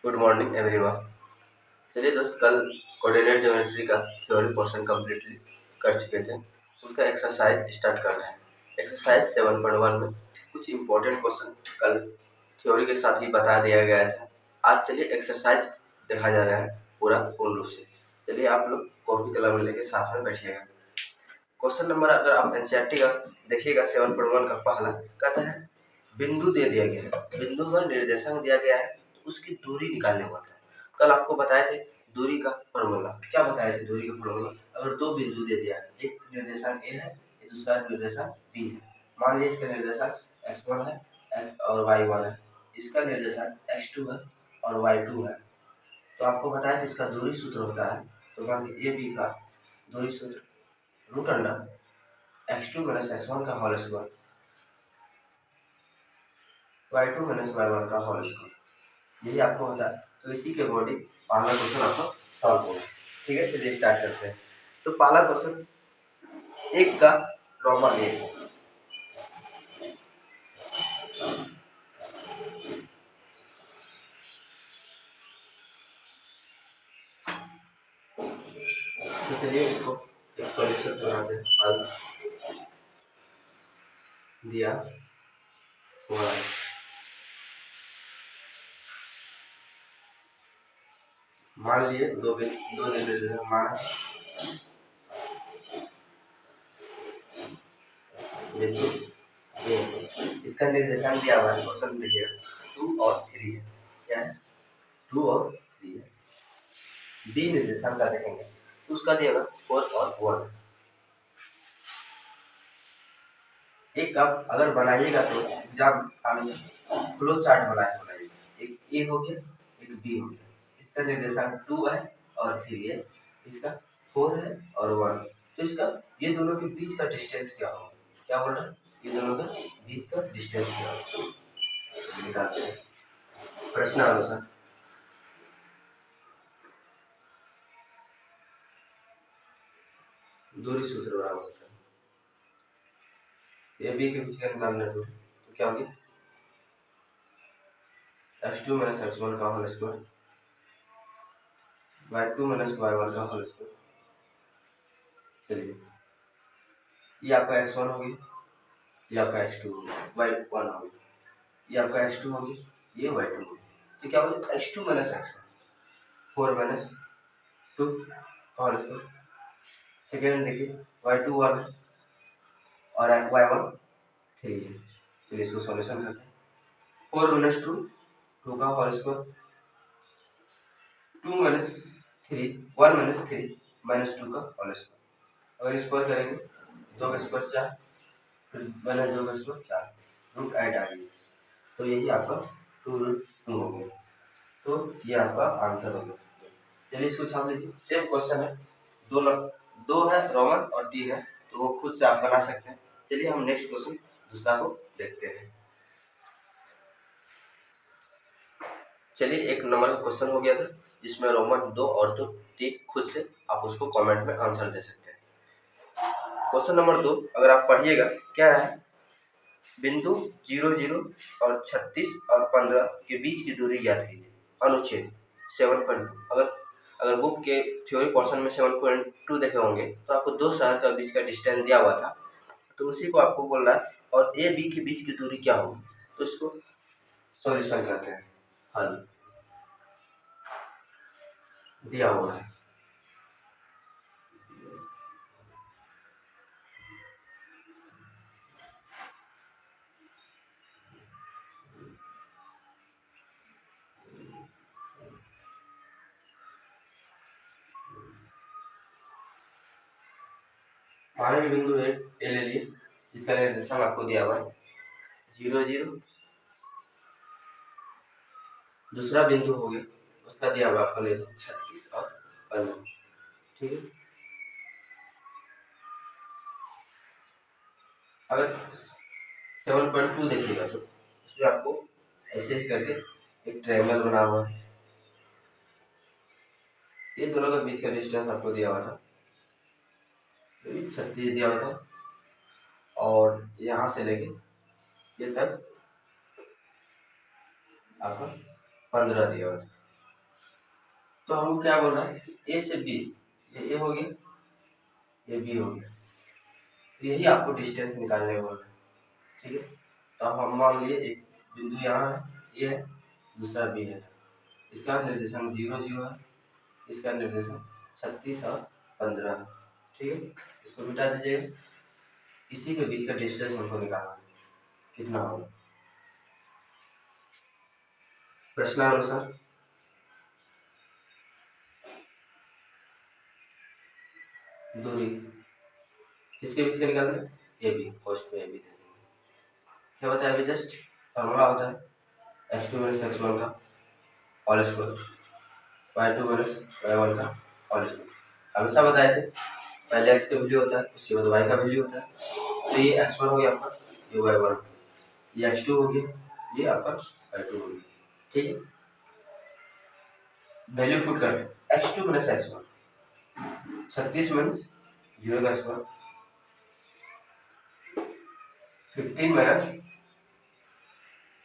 Good morning everyone. चलिए दोस्त, कल कोऑर्डिनेट ज्योमेट्री का थ्योरी पोर्शन कम्प्लीटली कर चुके थे। उसका एक्सरसाइज स्टार्ट कर रहे हैं। एक्सरसाइज 7.1 में कुछ इंपॉर्टेंट क्वेश्चन कल थ्योरी के साथ ही बता दिया गया था। आज चलिए एक्सरसाइज देखा जा रहा है पूरा पूर्ण रूप से। चलिए आप लोग कॉपी कलम लेके साथ में बैठिएगा। क्वेश्चन नंबर अगर आप एनसीईआरटी का देखिएगा 7.1 का पहला कहता है बिंदु दे दिया गया है, बिंदु का निर्देशांक दिया गया है, तो उसकी दूरी निकालने होता है। कल आपको बताए थे दूरी का फॉर्मूला। क्या बताए थे दूरी का फॉर्मूला? अगर दो बिंदु दे दिया है, एक निर्देशांक ए है, दूसरा निर्देशांक बी है। मान लीजिए इसका निर्देशांक x1 है और y1 है, इसका निर्देशांक x2 है और y2 है। तो आपको बताया था इसका दूरी सूत्र होता है। तो मान लीजिए ए बी का दूरी सूत्र root under x2 minus x1 का whole square y2 minus y1 का होल स्क्वायर, यही आपको होता है। तो इसी के अकॉर्डिंग पहला क्वेश्चन आपको सॉल्व होगा। ठीक है, चलिए स्टार्ट करते हैं। तो पहला क्वेश्चन एक का रोमन एक, तो चलिए इसको एक सॉल्यूशन बनाते हैं। हल दिया हुआ है। मान लिए दो निर्देशांक मान बिंदु ए, इसका निर्देशांक दिया हुआ है। क्वेश्चन देखिए 2 और 3 है। क्या है? 2 और 3 है। बी निर्देशांक का देखेंगे तो उसका दिया 4 और 1। एक आप अगर बनाइएगा तो एग्जाम आने से फ्लो चार्ट बनाइएगा। एक ए हो गया, एक बी हो गया। इसका निर्देशांक 2 है और 3 है, इसका 4 है और 1। तो इसका ये दोनों के बीच का डिस्टेंस क्या होगा? क्या बोल रहा है? ये दोनों के बीच का डिस्टेंस क्या होगा निकालते हैं प्रश्न अनुसार। दूरी सूत्र बराबर होता है ए बी के बीच का निकालना दूरी, तो क्या होगी? x2 माइनस x1 का whole square y2 minus y1 का होल स्क्वायर। चलिए ये आपका x1 हो गया, ये आपका x2 हो गया, y1 हो गया, ये आपका x2 हो गया, ये y2 हो गया। तो क्या होगा? x2 minus x1 4 minus 2 whole square. Second देखिए y2 1 है और y1 3 है। चलिए इसको सॉल्यूशन करते हैं। 4 माइनस 2 2 का whole square, 2 minus 3 1 minus 3 minus 2 का होल स्क्वायर। अगर स्क्वायर करेंगे 2 का स्क्वायर 4, फिर माइनस 2 का स्क्वायर 4, रूट 8 आ गई। तो यही आपका 2 रूट 2 हो गया। तो ये आपका आंसर हो गया। चलिए इसको छाप लीजिए। सेम क्वेश्चन है, दो है रोमन और 3 है, तो वो खुद से आप बना सकते हैं। चलिए हम नेक्स्ट क्वेश्चन दूसरा को देखते हैं। चलिए एक नंबर का क्वेश्चन हो गया था जिसमें रोमन 2 और 3 खुद से आप उसको कमेंट में आंसर दे सकते हैं। क्वेश्चन नंबर 2 अगर आप पढ़िएगा क्या है? बिंदु 0 और 36 और 15 के बीच की दूरी ज्ञात कीजिए। अनुच्छेद 7.2। अगर बुक के थ्योरी पोर्शन में 7.2 देखे होंगे तो आपको दो शहर का बीच का डिस्टेंस दिया हुआ था, तो उसी को आपको बोल रहा है और ए बी के बीच की दूरी क्या होगी। तो इसको सॉल्यूशन करते हैं। हल दिया हुआ है। माने बिंदु ए ले लिए, इसका निर्देशांक आपको दिया हुआ है 0 दूसरा बिंदु हो गया, उसका दिया हुआ आपको 36 और 15। ठीक है, अगर 7.2 देखिएगा तो उसमें आपको ऐसे ही करके एक ट्रायंगल बना हुआ है। ये दोनों के बीच का डिस्टेंस आपको दिया हुआ था 36 दिया हुआ था, और यहाँ से लेके ये तक आपका 15 दिया हुआ था। तो हमको क्या बोल रहा है, ए से बी, ये ए हो गया, ये बी हो गया, तो यही आपको डिस्टेंस निकालने बोल रहा है। ठीक है, तो अब हम मान लिए एक बिंदु यहाँ है, ये है, दूसरा बी है, इसका निर्देशांक 0 0 है, इसका निर्देशांक 36 और 15 है। ठीक है, इसको मिटा दीजिएगा, इसी के बीच का डिस्टेंस हमको निकालना है, कितना होगा प्रश्नानुसार। दूरी किसके बीच का निकालते हैं, ए बी, पोस्ट पे ए बी दे देंगे। क्या बताया अभी जस्ट, फॉर्मूला होता है x2 माइनस x1 का whole square, y2 minus y1 का होल स्क्वायर। हमेशा बताए थे पहले x का वैल्यू होता है, उसके बाद y का वैल्यू होता है। तो ये x1 हो गया आपका, ये y1, ये x2 हो गया, ये आपका y2 हो गया। ठीक है, वैल्यू पुट करते हैं, x2 माइनस x1, 36 माइनस 0 का स्क्वायर, 15 माइनस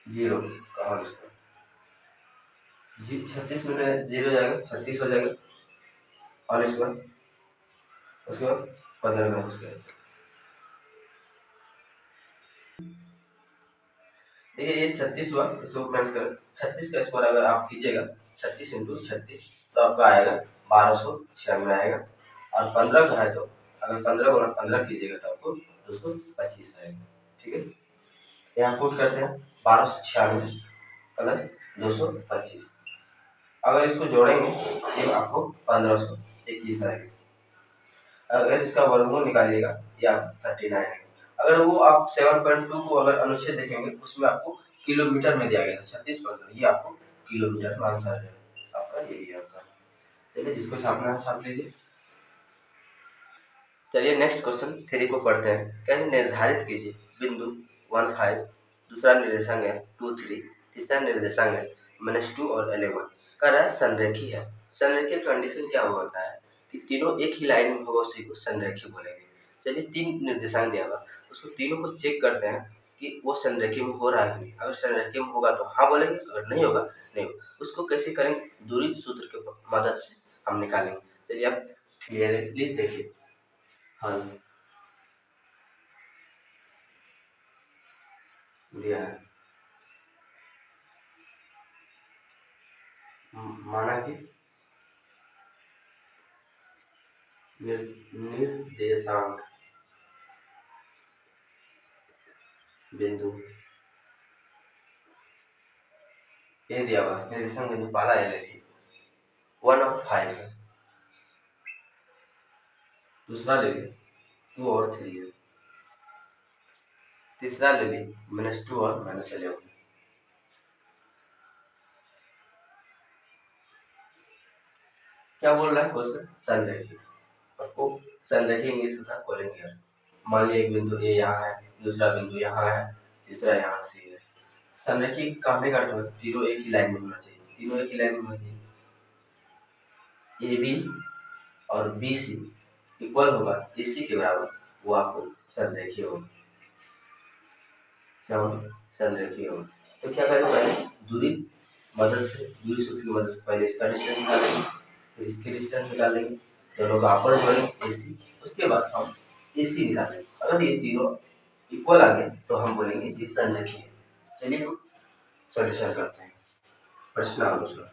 0 का होल स्क्वायर, 36 में 0 जाएगा, 36 हो जाएगा होल स्क्वायर, उसके बाद 15 का स्क्वायर। देखिए ये 36 हुआ, इसको माइनस करें, 36 का स्क्वायर अगर आप कीजिएगा 36 इंटू 36 तो आपका आएगा 1296 आएगा, और 15 का है तो अगर 15 गुना 15 कीजिएगा तो आपको 225 आएगा। ठीक है, यहाँ पुट करते हैं 1296 प्लस 225, अगर इसको जोड़ेंगे ये आपको 1521 आएगा। अगर इसका वर्गमूल निकालिएगा ये आप 39 आएगा। अगर वो आप 7.2 को अगर अनुच्छेद देखेंगे उसमें आपको किलोमीटर में दिया गया 36.2, ये आपको किलोमीटर में आंसर है, आपका यही आंसर है। चलिए जिसको छापना है छाप लीजिए। चलिए नेक्स्ट क्वेश्चन 3 को पढ़ते हैं। कहते निर्धारित कीजिए बिंदु 1 5, दूसरा निर्देशांक है 2 3, तीसरा निर्देशांक है -2 और 11, कह रहा है संरेखी है। संरेखी कंडीशन क्या होता है कि तीनों एक ही लाइन में होगा उसी को संरेखी बोलेंगे। चलिए 3 निर्देशांक दिया हुआ, उसको तीनों को चेक करते हैं कि वो संरेखी में हो रहा है कि नहीं। अगर संरेखी में होगा तो हाँ बोलेंगे, अगर नहीं होगा नहीं होगा। उसको कैसे करेंगे, दूरी सूत्र के मदद से हम निकालेंगे। चलिए आप क्लियरली देखिए। हाँ दिया है, माना कि निर्देशांक बिंदु ए दिया हुआ, निर्देशांक बिंदु पहला ए ले लीजिए 1 और 5 है, दूसरा ले लीजिए 2 और 3 है, तीसरा ले लीजिए -2 और -11। क्या बोल रहा है क्वेश्चन, संरेखी, आपको संरेखी इंग्लिश होता है कोलिनियर। मान लीजिए एक बिंदु ए यहाँ है, दूसरा बिंदु यहाँ है, तीसरा यहाँ सी है। संरेखी कहने का अर्थ है तीनों एक ही लाइन में होना चाहिए, तीनों एक ही लाइन में होना चाहिए। ए बी और बी सी इक्वल होगा AC के बराबर, वो आपको संरेखीय होगा। क्या होगा, संरेखीय होगा। तो क्या करें, पहले दूरी मदद से, दूरी सूत्र की मदद से पहले इसका डिस्टेंस निकालेंगे, फिर इसके डिस्टेंस निकालेंगे, दोनों का आपस जोड़ेंगे AC, उसके बाद हम AC निकालेंगे। अगर ये तीनों इक्वल आ गए तो हम बोलेंगे ये संरेखीय है। चलिए हम सॉल्यूशन करते हैं प्रश्नानुसार।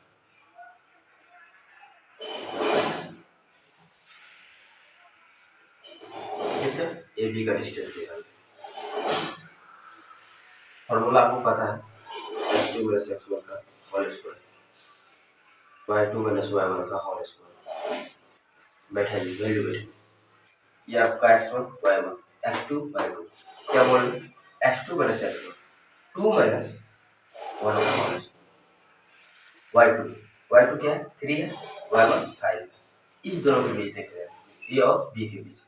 इसका AB का डिस्टेंस निकालेंगे, फॉर्मूला आपको पता है x2 माइनस x1 का whole square, y2 minus y1 का होल स्क्वायर। बैठाइए वैल्यू बैठाइए, ये आपका x1 y1, x2 y2, क्या बोल रहे हैं x2 माइनस x1, 2 माइनस 1 का होल स्क्वायर, y2 क्या है 3 है, y1 5, इस दोनों के बीच देख रहे हैं a और b के बीच,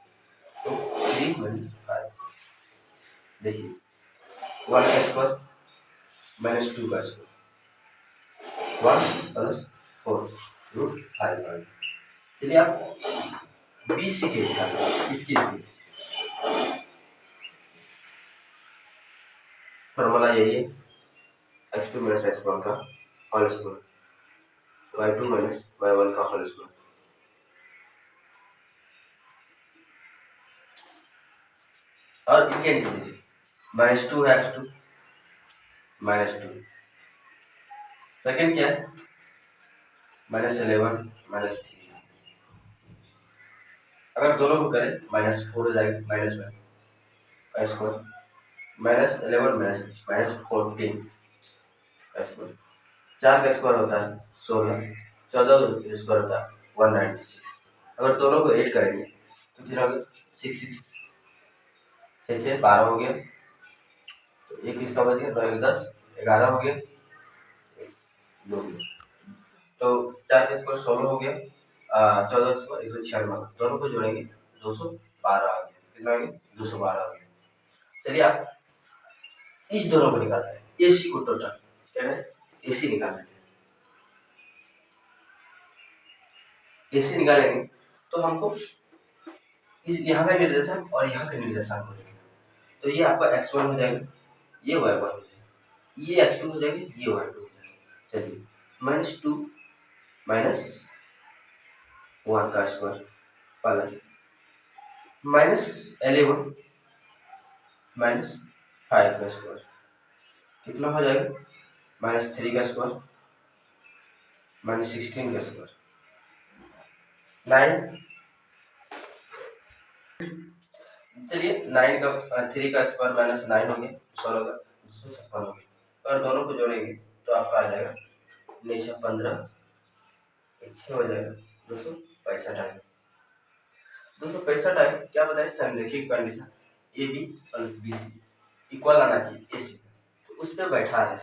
तो 3 माइनस 5, देखिए 1 का स्क्वायर माइनस 2 का स्क्वायर, 1 प्लस 4 रूट 5। चलिए आप BC के निकालते हैं, इसकी फॉर्मूला यही है x2 माइनस x1 का whole square, y2 minus y1 का होल स्क्वायर। और इनके इनके बीच -2 है x2 -2। सेकेंड क्या है -11 -3। अगर दोनों को करें -4 हो जाएगा -1 का स्क्वायर -11 -14 का स्क्वायर। 4 का स्क्वायर होता है 16, 14 का स्क्वायर होता है 196। अगर दोनों को ऐड करेंगे तो कितना हो गया 6 6 6 6 12 हो गया। तो एक इसका बच गया 9 1 10 11 हो गया 2 हो गया। तो 4 का स्क्वायर 16 हो गया 14 का स्क्वायर 196। दोनों को जोड़ेंगे 212 आ गया। कितना आ गया 212 आ गया। चलिए आप इस दोनों को निकालते हैं एसी को टोटल क्या है एसी निकाल लेते हैं। एसी निकालेंगे तो हमको इस यहाँ का निर्देशांक और यहाँ का निर्देशांक हो जाएगा। तो ये आपका x1 हो जाएगा ये y1 हो जाएगा ये x2 हो जाएगा ये y2 हो जाएगा। चलिए -2 -1 का स्क्वायर प्लस -11 -5 का स्क्वायर कितना हो जाएगा -3 का स्क्वायर -16 का स्क्वायर 9। चलिए 9 का 3 का स्क्वायर -9 हो गया 16 का 256 हो गया। और दोनों को जोड़ेंगे तो आपका आ जाएगा 15 6 हो जाएगा 265 आएगा। 265 आएगा क्या बताए संरेखित condition A B plus B C equal आना चाहिए ए सी। तो उस पर बैठा है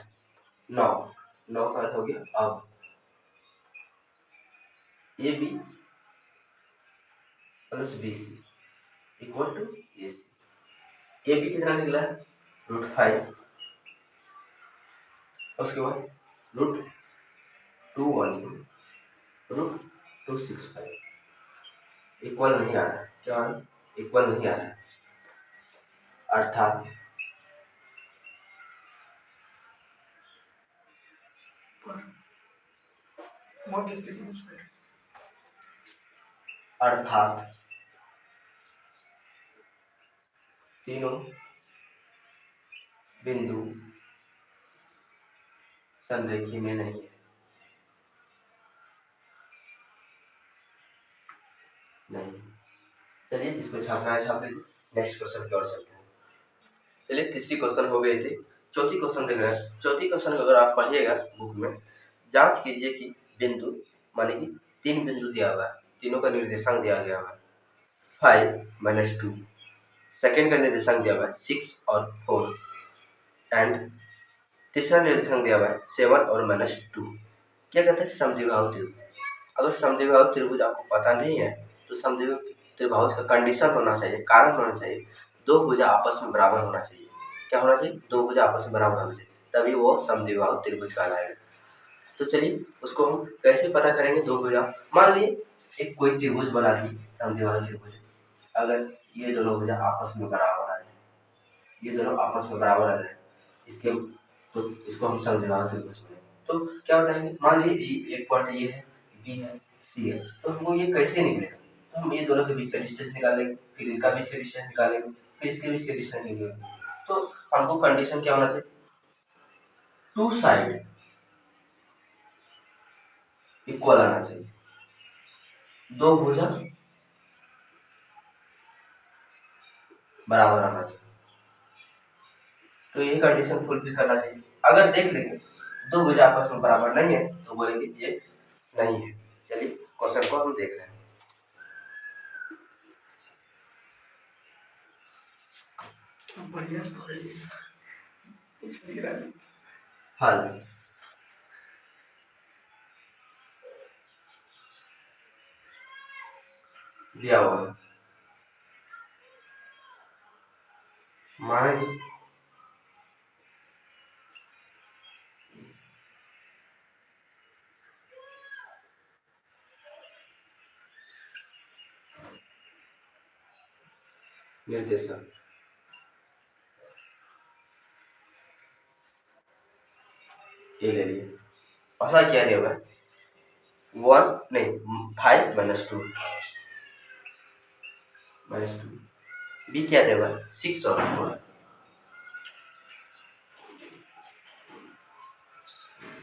9 9 का अर्थ हो गया अब A B plus B C equal to A C. A B कितना निकला है √5 उसके बाद √212 √265 इक्वल नहीं आ रहा है क्या इक्वल नहीं आ रहा है अर्थात अर्थात तीनों बिंदु संरेखी में नहीं है नहीं। चलिए जिसको छापना है छाप लीजिए। नेक्स्ट क्वेश्चन की ओर चलते हैं। चलिए तीसरी क्वेश्चन हो गई थी। चौथी क्वेश्चन देख रहे हैं। चौथी क्वेश्चन अगर आप पढ़िएगा बुक में जांच कीजिए कि बिंदु माने कि 3 बिंदु दिया हुआ है तीनों का निर्देशांक दिया गया हुआ है 5 -2। सेकेंड का निर्देशांक दिया हुआ है 6 और 4 एंड तीसरा निर्देशांक दिया हुआ है 7 और -2। क्या कहते हैं समद्विबाहु त्रिभुज। अगर समद्विबाहु त्रिभुज आपको पता नहीं है तो समद्विबाहु त्रिभुज का कंडीशन होना चाहिए कारण होना चाहिए दो भुजा आपस में बराबर होना चाहिए। क्या होना चाहिए दो भुजा आपस में बराबर होना चाहिए तभी वो समद्विबाहु त्रिभुज कहलाएगा। तो चलिए उसको हम कैसे पता करेंगे दो भुजा। मान लिए एक कोई त्रिभुज बना दी समद्विबाहु त्रिभुज। अगर ये दोनों भुजा आपस में बराबर आ जाए ये दोनों आपस में बराबर आ जाए इसके तो इसको हम समद्विबाहु त्रिभुज बोलेंगे। तो क्या बताएंगे मान लीजिए एक पॉइंट ये है बी है सी है तो हमको ये कैसे निकलेगा। तो हम ये दोनों के बीच का डिस्टेंस निकालेंगे फिर इनका बीच का डिस्टेंस निकालेंगे फिर इसके बीच का डिस्टेंस निकालेंगे। तो हमको कंडीशन क्या होना चाहिए टू साइड इक्वल आना चाहिए दो भुजा बराबर आना चाहिए। तो यही कंडीशन फुलफिल करना चाहिए। अगर देख लेंगे दो भुजा आपस में बराबर नहीं है तो बोलेंगे ये नहीं है। चलिए क्वेश्चन को हम देख रहे हैं। हल दिया हुआ है मान निर्देशक ये ले लिए पहला क्या दिया हुआ है वन नहीं 5 माइनस 2 बी क्या देगा 6 और 4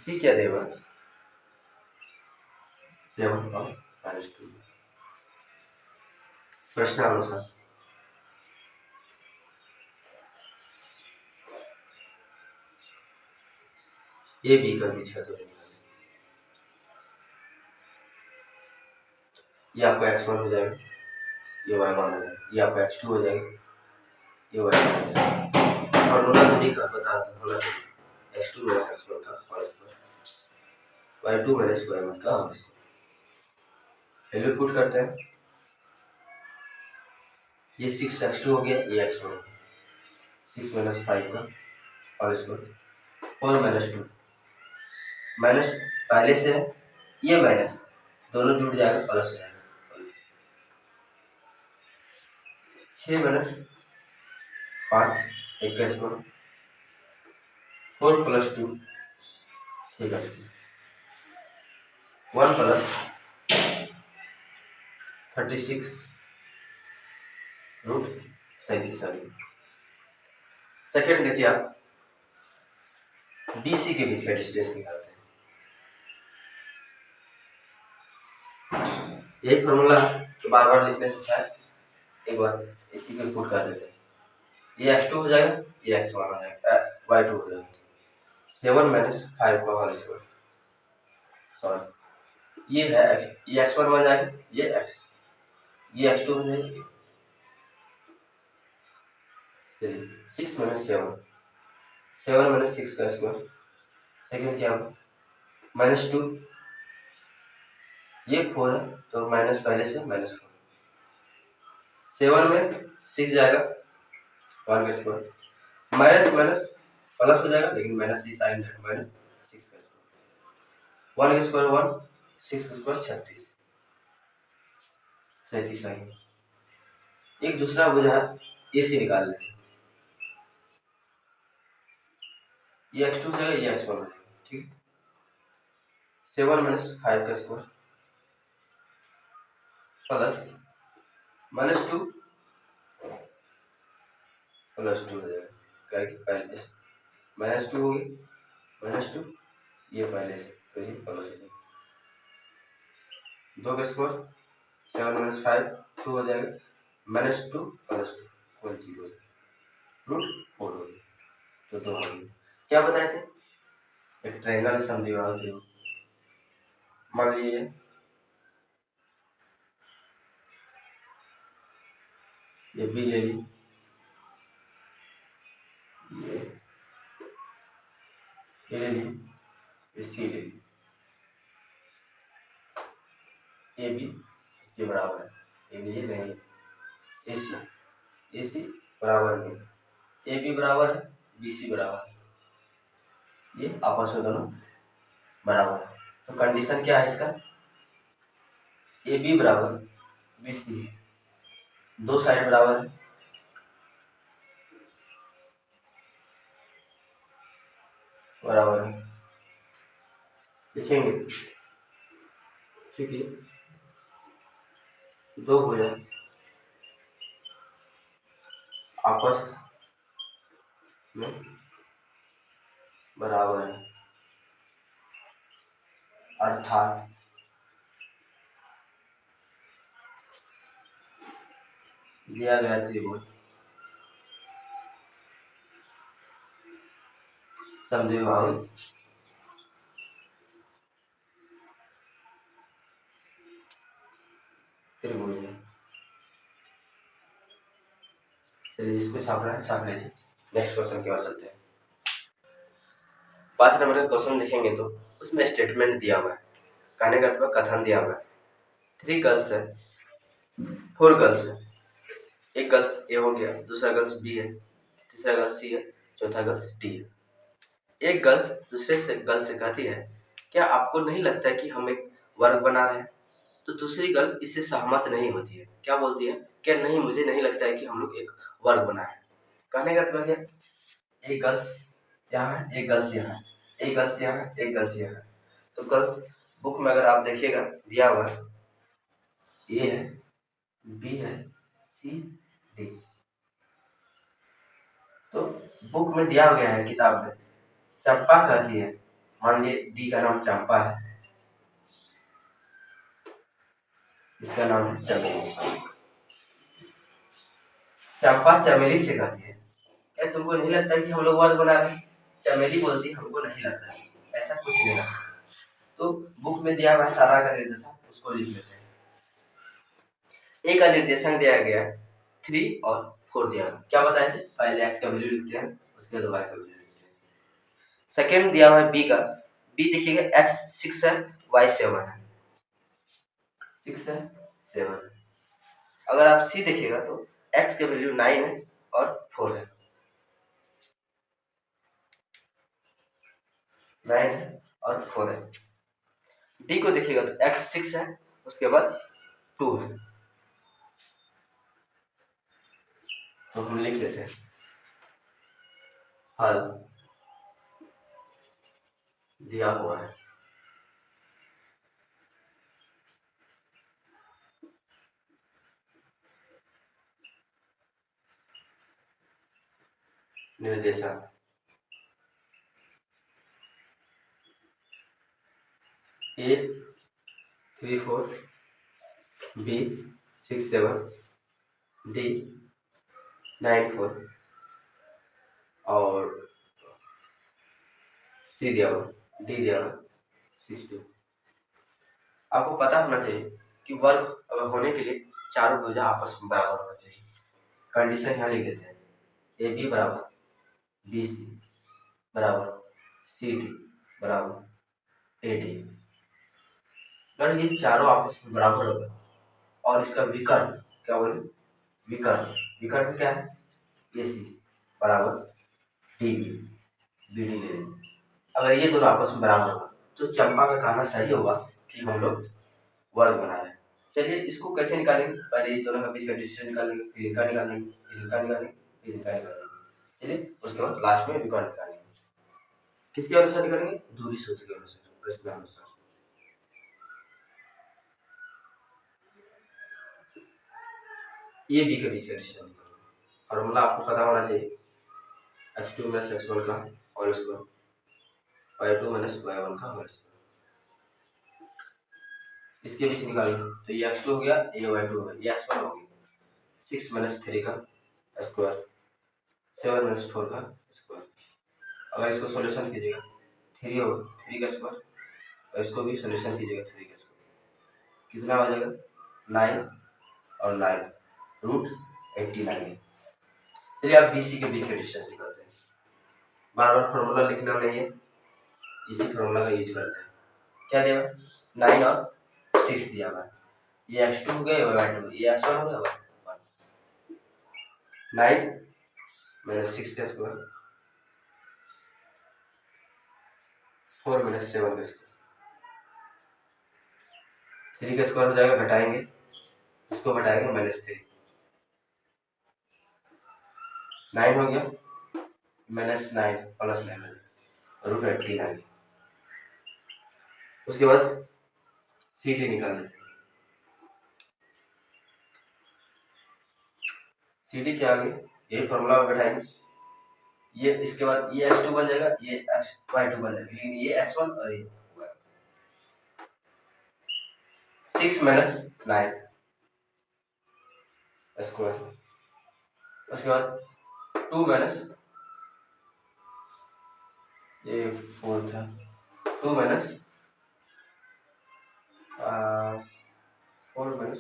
सी क्या देगा 7 और -2 प्रश्नानुसार ए बी का बीच का दूरी निकालें। ये आपका x1 हो जाएगा, ये y1 हो जाएगा, ये आपका x2 हो जाएगा, ये y1 हो जाएगा। फॉर्मूला तो नहीं बता होना चाहिए x2 माइनस x1 का whole square y2 minus y1 का होल स्क्वायर। वैल्यू पुट करते हैं, ये 6x2 हो गया, ये x1 हो गया, 6 माइनस 5 का होल स्क्वायर 4 माइनस 2 माइनस पहले से है, ये माइनस दोनों जुड़ जाएगा प्लस हो जाएगा 6 माइनस 5 1 का स्क्वायर 4 प्लस 2 6 का स्क्वायर 1 प्लस 36 रूट 37 आ गया। सेकेंड देखिए आप बी सी के बीच का डिस्टेंस निकालते हैं। यही फॉर्मूला तो बार बार लिखने से अच्छा है, एक बार इसी को पुट कर देते हैं। ये x2 हो जाएगा, ये x1 हो जाएगा, y2 हो जाएगा 7 माइनस 5 का होल स्क्वायर सॉरी ये है ये x1 बन जाएगा, ये x2 हो जाएगा। चलिए 6 माइनस 7 माइनस 6 का स्क्वायर सेकेंड क्या होगा -2 ये 4 है तो माइनस पहले से -4 7 में 6 जाएगा 1 का स्क्वायर माइनस माइनस प्लस हो जाएगा लेकिन माइनस ही साइन है माइनस 6 का स्क्वायर 1 का स्क्वायर 1 6 का स्क्वायर 37 आ गया। एक दूसरा बुझा ए सी निकाल लें, ये x2 हो जाएगा, ये x1 हो जाएगा, ठीक 7 माइनस 5 का स्क्वायर प्लस -2 प्लस 2 हो जाएगा, क्या कि पहले से -2 हो गई -2 ये पहले से तो ये प्लस हो जाएगा 2 का स्क्वायर 7 माइनस 5 2 हो जाएगा -2 प्लस 2 कोई चीज हो जाएगा रूट 4 हो गया तो 2 हो गया। क्या बताए थे एक ट्रायंगल समद्विबाहु त्रिभुज मान लीजिए ये बी ले ली, ये ले ली, ये सी ले ली, ए बी इसके बराबर है, ये लिए नहीं ए सी बराबर नहीं, ए बी बराबर है बी सी बराबर है, ये आपस में दोनों बराबर है। तो कंडीशन क्या है इसका ए बी बराबर बी सी है, दो साइड बराबर है बराबर है लिखेंगे क्योंकि दो भुजा आपस में बराबर है अर्थात दिया गया त्रिभुज समद्विबाहु त्रिभुज है। चलिए इसको छापना है छाप लीजिए। नेक्स्ट क्वेश्चन की ओर चलते हैं। 5 नंबर का क्वेश्चन देखेंगे तो उसमें स्टेटमेंट दिया हुआ है, कहने का मतलब कथन दिया हुआ है 3 गर्ल्स है 4 गर्ल्स है, एक गर्ल्स ए हो गया, दूसरा गर्ल्स बी है, तीसरा गर्ल्स सी है, चौथा गर्ल्स डी है। एक गर्ल्स दूसरे से गर्ल से कहती है क्या आपको नहीं लगता है कि हम एक वर्ग बना रहे हैं, तो दूसरी गर्ल इससे सहमत नहीं होती है, क्या बोलती है क्या नहीं मुझे नहीं लगता है कि हम लोग एक वर्ग बनाए। कहने का मतलब क्या एक गर्ल्स यहाँ है एक गर्ल्स यहाँ है एक गर्ल्स यहाँ है एक गर्ल्स यहाँ है, तो गर्ल्स बुक में अगर आप देखिएगा दिया हुआ है ए है, बी है, सी, डी। तो बुक में दिया गया है किताब में चंपा कहती है, मान लीजिए डी का नाम चंपा है, इसका नाम है चमेली। चंपा चमेली से कहती है, क्या तुमको नहीं लगता कि हम लोग वर्ड बना रहे हैं? चमेली बोलती है हमको नहीं लगता है, ऐसा कुछ नहीं लगता। तो बुक में दिया हुआ है सारा का निर्देशक, उसको लिख लेते हैं। ए का निर्देशांक दिया गया है 3 और 4 दिया हुआ, क्या बताए थे? पहले एक्स का वैल्यू लिखते हैं, उसके बाद वाई का वैल्यू लिखते हैं। सेकेंड दिया हुआ है बी का, बी देखिएगा एक्स 6 है, वाई 7 है, 6 है 7 है। अगर आप सी देखिएगा तो एक्स के वैल्यू 9 है और 4 है, 9 है और 4 है। डी को देखिएगा तो एक्स 6 है, उसके बाद 2 है, तो हम लिख लेते हैं हल दिया हुआ है। निर्देशांक ए 3 4, बी 6 7, डी 9 4 और सी दिया हुआ, डी दिया हुआ 6 2। आपको पता होना चाहिए कि वर्ग अगर होने के लिए चारों भुजा आपस में बराबर होना चाहिए। कंडीशन यहाँ लिख देते हैं, ए बी बराबर बी सी बराबर सी डी बराबर ए डी। अगर ये चारों आपस में बराबर होगा और इसका विकर्ण, क्या बोले, विकर्ण, विकर्ण क्या है, ए सी बराबर डी बी, बी डी ले लें। अगर ये दोनों आपस में बराबर होगा तो चंपा का कहना सही होगा कि हम लोग वर्ग बना रहे हैं। चलिए इसको कैसे निकालेंगे, पहले ये दोनों का बीच का डिस्टेंस निकालेंगे, फिर इनका निकालेंगे, फिर इनका निकालेंगे, फिर इनका निकालेंगे। चलिए उसके बाद लास्ट में विकर्ण निकालेंगे। किसके अनुसार निकालेंगे? दूरी सूत्र के अनुसार, प्रश्न अनुसार। ये बी के बीच का डिस्टेंस निकालेंगे। फॉर्मूला आपको पता होना चाहिए, x2 माइनस x1 का whole square, y2 minus y1 का होल स्क्वायर। इसके बीच निकालेंगे तो ये x2 हो गया, ये y2 हो गया, ये x1 हो गया, 6 माइनस 3 का स्क्वायर, 7 माइनस 4 का स्क्वायर। अगर इसको सॉल्यूशन कीजिएगा 3 होगा, 3 का स्क्वायर, और इसको भी सॉल्यूशन कीजिएगा 3 का स्क्वायर, कितना हो जाएगा 9 और 9 रूट 89। चलिए आप BC के बीच का डिस्टेंस निकालते हैं। बार बार फॉर्मूला लिखना नहीं है, इसी फॉर्मूला का यूज करते हैं। क्या दिया 9 और 6 दिया हुआ है, ये x2 हो गया, ये y2, ये x1 हो गया, 9 माइनस 6 का स्क्वायर, 4 माइनस 7 का स्क्वायर, 3 का स्क्वायर हो जाएगा, घटाएंगे, इसको घटाएंगे -3, 9 हो गया, -9 प्लस 9 रूट 89। उसके बाद सी टी निकाल लेते हैं। सी टी क्या आ गया, यही फॉर्मूला में बैठाएंगे, ये इसके बाद ये x2 बन जाएगा, ये y2 बन जाएगा, लेकिन ये x1 और ये 6 माइनस 9 स्क्वायर, उसके बाद 2 माइनस ये 4 था, 2 माइनस 4 माइनस,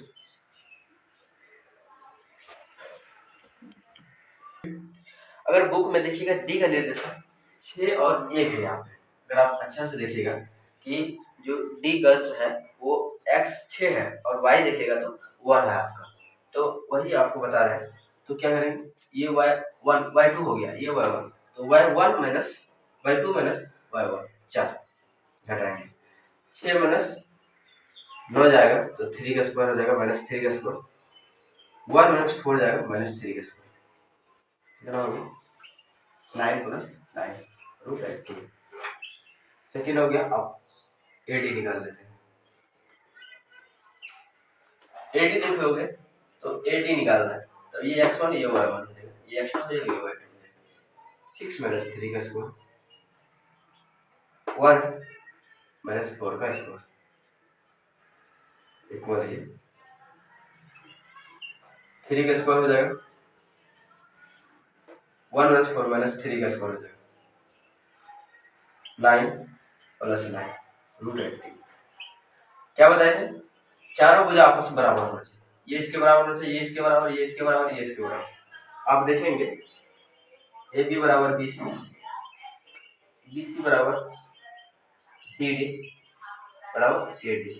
अगर बुक में देखिएगा डी का निर्देशांक 6 और 1 है यहाँ पे। अगर आप अच्छा से देखिएगा कि जो डी गर्ल्स है वो x 6 है और y देखिएगा तो 1 है आपका, तो वही आपको बता रहे हैं। तो क्या करेंगे, ये y1 y2 हो गया, ये y1, तो y1 minus y2 minus y1 4 घटाएंगे, 6 माइनस 9 जाएगा तो 3 का स्क्वायर हो जाएगा, -3 का स्क्वायर, 1 माइनस 4 जाएगा, -3 का स्क्वायर, कितना हो गया 9 प्लस 9 रूट 18। सेकेंड हो गया, अब एडी निकाल लेते हैं। एडी देखोगे तो एडी निकालना है, तो ये x1 ये y1 हो जाएगा, ये x2 हो जाएगा, ये y2 हो जाएगा। 6 माइनस 3 का स्क्वायर 1 माइनस 4 का स्क्वायर इक्वल है 3 का स्क्वायर हो जाएगा 1 माइनस 4 माइनस 3 का स्क्वायर हो जाएगा 9 प्लस 9 रूट 18। क्या बताए थे? चारों भुजा आपस में बराबर होना चाहिए, ये इसके बराबर होना चाहिए, ये इसके बराबर, ये इसके बराबर, ये इसके बराबर। आप देखेंगे ए बी बराबर बी सी, बी सी बराबर सी डी बराबर ए डी।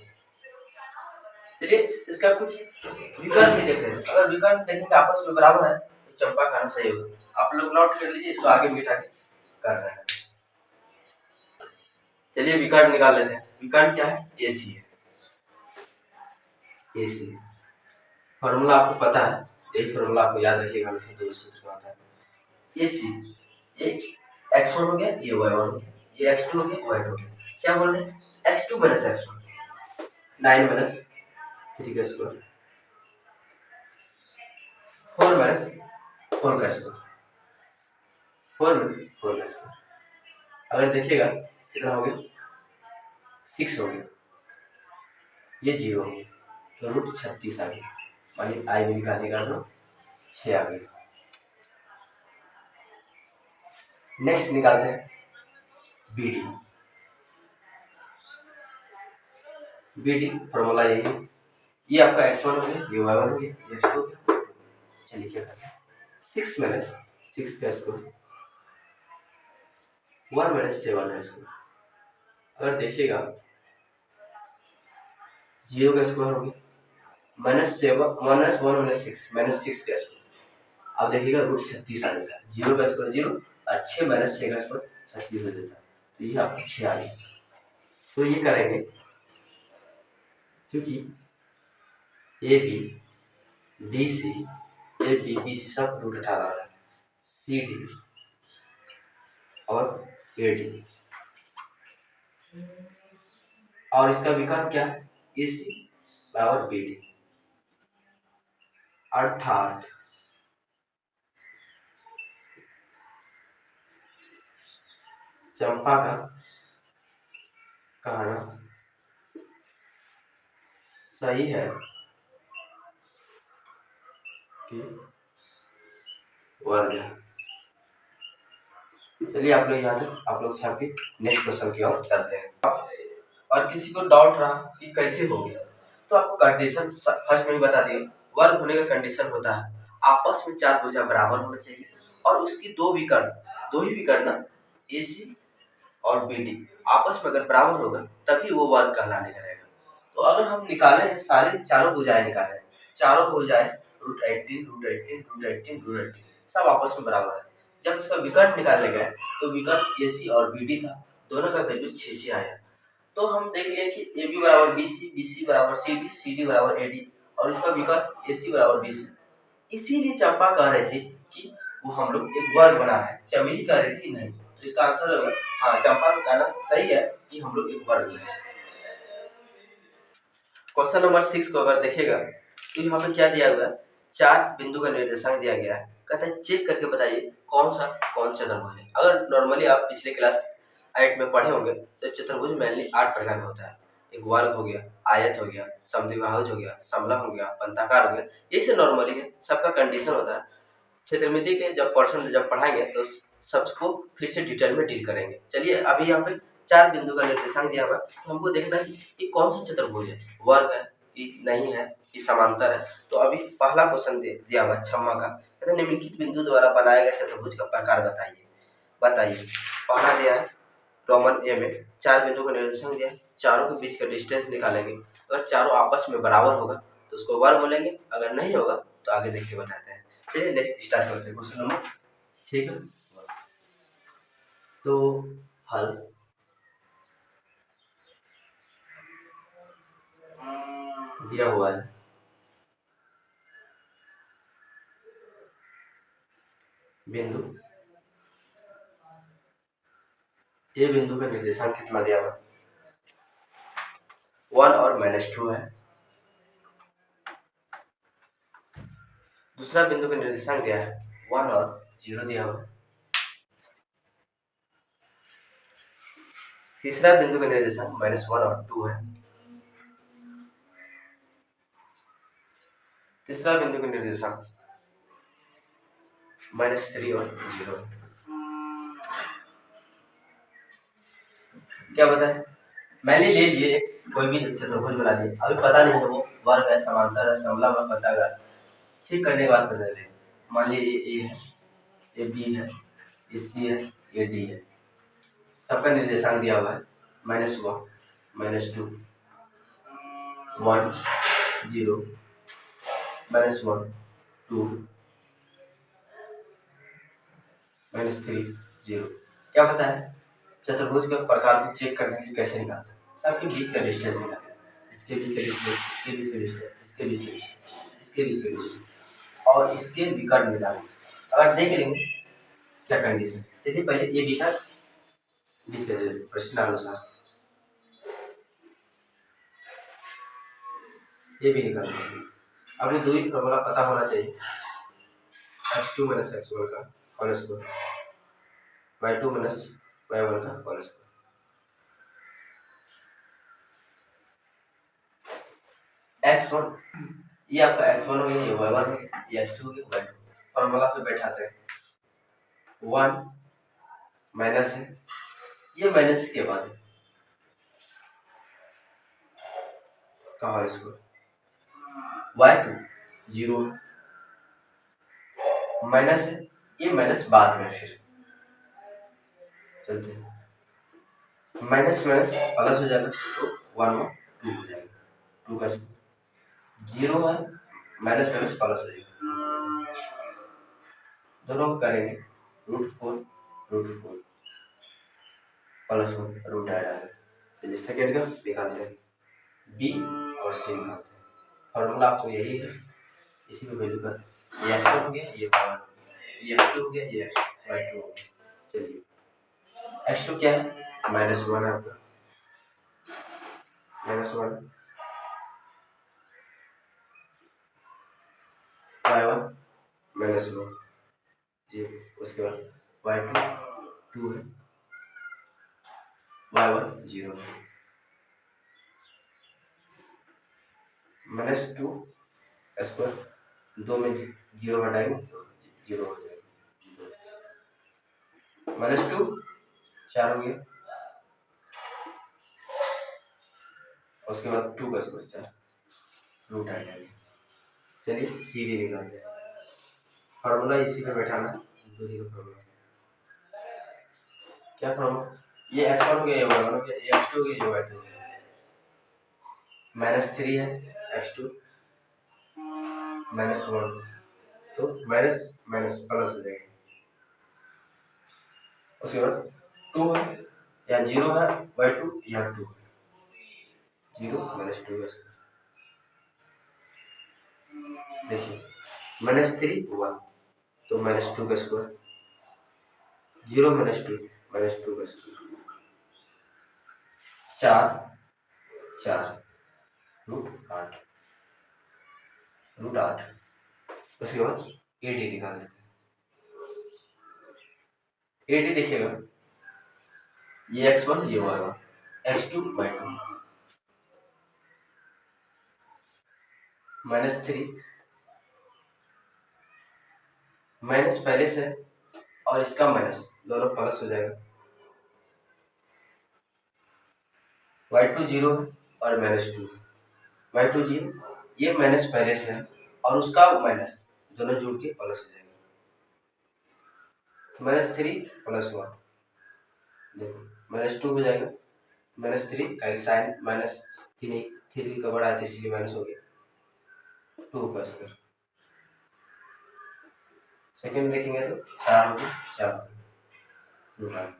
चलिए इसका कुछ विकर्ण भी देख रहे हैं। अगर विकर्ण देखेंगे आपस में बराबर है तो चंपा खाना सही होगा। आप लोग नोट कर लीजिए, इसको आगे मिटा के कर रहे हैं। चलिए विकर्ण निकाल लेते हैं। विकर्ण क्या है? एसी है, एसी फॉर्मूला आपको पता है, यही फॉर्मूला आपको याद रखिएगा, हमेशा दो सूत्र आता है। एसी ये x1 हो गया, ये y1 हो गया, ये x2 हो गया, y2 हो गया। क्या बोल रहे हैं? x2 माइनस x1 9 माइनस 3 का स्क्वायर 4 माइनस 4 का स्क्वायर 4 माइनस 4 का स्क्वायर। अगर देखिएगा कितना हो गया? 6 हो गया, ये 0 हो गया, तो रूट 36 आ गया, मानी आई भी निकालेगा तो 6 आ गया। नेक्स्ट निकालते हैं B D. B D formula यही है, ये आपका x1 हो गया, ये y1 हो गया, ये x2 हो गया। चलिए क्या करते हैं? 6 माइनस 6 का स्क्वायर 1 माइनस 7 का स्क्वायर। अगर देखिएगा 0 का स्क्वायर हो गया, माइनस 7 माइनस 1 माइनस 6 माइनस 6 का स्क्वायर। अब देखिएगा रूट 36 आ जाता है, 0 का स्क्वायर 0 और 6 माइनस 6 का स्क्वायर 36 हो जाता है, तो ये आपका 6 आ गया। तो ये करेंगे क्योंकि A B D C, A B B C सब रूट 18 आ रहा है, सी डी और ए डी, और इसका विकर्ण क्या है? ए सी बराबर बी डी, अर्थात चंपा का कहना सही है कि वर्ग है। चलिए आप लोग यहाँ तक आप लोग छापी, नेक्स्ट क्वेश्चन की ओर चलते हैं। और किसी को डाउट रहा कि कैसे हो गया, तो आपको कंडीशन फर्स्ट में ही बता दिया। वर्ग होने का कंडीशन होता है आपस में चार भुजा बराबर होना चाहिए और उसकी दो ही विकर्ण ना, ए सी और बी डी आपस में अगर बराबर होगा तभी वो वर्ग कहलाने लगेगा। तो अगर हम निकाले हैं सारे चारों भुजाएं निकाले हैं, चारों भुजाएं रूट 18 रूट 18 रूट 18 रूट 18 सब आपस में बराबर है। जब इसका विकर्ण निकालने गए तो विकर्ण ए सी और बी डी था, दोनों का वैल्यू 6 आया। तो हम देख लिए कि ए बी बराबर बी सी बराबर सी डी बराबर ए डी और इसका विकर्ण ए सी बराबर बी सी। इसीलिए चंपा कह रहे थे कि वो हम लोग एक वर्ग बना रहे हैं, चमेली कह रही थी नहीं। तो इसका आंसर होगा हाँ, चंपा का कहना सही है कि हम लोग एक वर्ग लें। क्वेश्चन नंबर 6 को अगर देखिएगा तो यहाँ पे क्या दिया हुआ है? चार बिंदु का निर्देशांक दिया गया है। कहता है चेक करके बताइए कौन चतुर्भुज है। अगर नॉर्मली आप पिछले क्लास 8 में पढ़े होंगे तो चतुर्भुज मेनली 8 प्रकार का होता है। एक वर्ग हो गया, आयत हो गया, समद्विबाहुज हो गया, समलंब हो गया, पंताकार हो गया, ये से नॉर्मली है, सबका कंडीशन होता है। क्षेत्रमिति के जब पर्सन जब पढ़ाएंगे तो सबको फिर से डिटेल में डील करेंगे। चलिए अभी यहाँ पे चार बिंदु का निर्देशांक दिया हुआ है, तो हमको देखना है कि ये कौन सा चतुर्भुज है, वर्ग है कि नहीं है कि समांतर है। तो अभी पहला क्वेश्चन दिया हुआ है 6वां का, कहते हैं निम्नलिखित बिंदु द्वारा बनाए गए चतुर्भुज का प्रकार बताइए। पहला दिया है रोमन ए में चार बिंदु का निर्देशांक दिया है, चारों के बीच का डिस्टेंस निकालेंगे। अगर चारों आपस में बराबर होगा तो उसको वर्ग बोलेंगे, अगर नहीं होगा तो आगे देख के बताते हैं। चलिए नेक्स्ट स्टार्ट करते हैं क्वेश्चन नंबर 6 का। तो हल दिया हुआ है, बिंदु ए बिंदु का निर्देशांक कितना दिया हुआ? 1 और -2 है। दूसरा बिंदु का निर्देशांक दिया है 1 और 0 दिया हुआ है। तीसरा बिंदु का निर्देशांक -1 और 2 है। तीसरा बिंदु का निर्देशांक -3 और 0 है। क्या पता है, मैंने ले लिए कोई भी चतुर्भुज बना दिए, अभी पता नहीं है वो वर्ग है, समांतर है, समलंब है, पता है। ठीक करने के बाद पता चले, मान लीजिए ये है, ये बी है, ये सी है, ये डी है। सबका निर्देशांक दिया हुआ है -1, -2, 1, 0, -1, 2, -3, 0। क्या पता है चतुर्भुज के प्रकार को चेक करने के कैसे निकालते हैं? सबके बीच का डिस्टेंस निकालते हैं, इसके बीच का डिस्टेंस, इसके बीच का डिस्टेंस, इसके बीच का डिस्टेंस, इसके बीच का डिस्टेंस और इसके विकर्ण निकालेंगे। अगर देख लेंगे क्या कंडीशन। चलिए पहले ये विकर्ण बीच का प्रश्नानुसार ये भी निकाल देंगे। अभी दूरी फॉर्मूला पता होना चाहिए, x2 - x1 का होल स्क्वायर, y2 - y1 का होल स्क्वायर। x1 ये आपका x1 हो गया, ये y1 हो गया, ये x2 हो गया, y2। फॉर्मूला पे बैठाते हैं, 1 माइनस है, ये माइनस के बाद का होल स्क्वायर, y2 0 माइनस है, ये माइनस बाद में फिर चलते हैं, माइनस माइनस प्लस हो जाएगा तो 1 और 2 हो जाएगा, 2 का 0 है, माइनस माइनस प्लस हो जाएगा, दोनों को करेंगे √4 प्लस 1 रूट ऐड आएगा। चलिए सेकेंड का निकालते हैं, बी और सी निकालते हैं। फॉर्मूला आपको यही है, इसी को वैल्यू करते हैं, ये x1 हो गया, ये y1 हो गया, ये x2 हो गया, ये y2 हो गया। चलिए x2 क्या है, -1 है आपका, -1, y1 -1, जी। उसके बाद y2 2 है, y1 0 है, -2 स्क्वायर, 2 में 0 हटाएंगे तो 0 हो जाएगा, -2 4 हो गया, उसके बाद 2 का स्क्वायर 4 रूट ऐड आएगा। चलिए सी डी निकालते हैं, फार्मूला इसी पे बैठाना है, दूरी का फार्मूला। क्या फार्मूला, ये x1 हो गया, ये y1 हो गया, ये x2 हो गया, ये y2 हो गया, -3 है, x2 -1 तो माइनस माइनस प्लस हो जाएगा। उसके बाद 2 है, यहाँ 0 है, y2 यहाँ 2 है, 0 -2 है। देखिए -3 1 तो -2 का स्क्वायर, 0 -2 -2 का स्क्वायर, 4 √8 √8। उसके बाद ए डी निकाल लेते हैं, ए डी देखिएगा, ये x1 ये y1, x2 y2, -3 माइनस पहले से और इसका माइनस दोनों प्लस हो जाएगा, y2 0 है और -2 y2 0, ये माइनस पहले से है और उसका माइनस दोनों जुड़ के प्लस हो जाएगा, -3 + 1 देखो -2 हो जाएगा, -3 का साइन -3 का बड़ा है तो इसलिए माइनस हो गया, 2 का स्क्वायर। सेकंड देखेंगे तो 4 हो गया, 4 √8।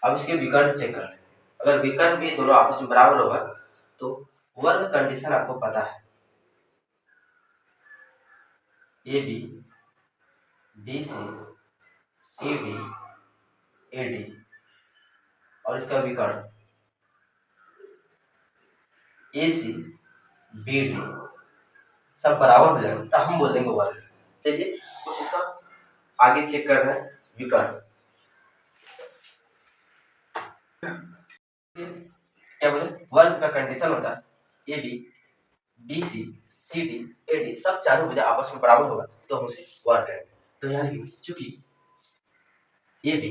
अब इसके विकर्ण चेक कर लेते हैं, अगर विकर्ण भी दोनों आपस में बराबर होगा तो वर्ग कंडीशन आपको पता है, A B B C C D A D और इसका विकर्ण ए सी बी डी सब बराबर हो जाएगा तो हम बोल देंगे वर्ग। चलिए कुछ इसका आगे चेक करना है विकर्ण। क्या बोले, वर्ग का कंडीशन होता है A B B C C D A D सब चारों भुजा आपस में बराबर होगा तो हम उसे वर्ग कहेंगे। तो यहाँ लिखेंगे चूंकि A B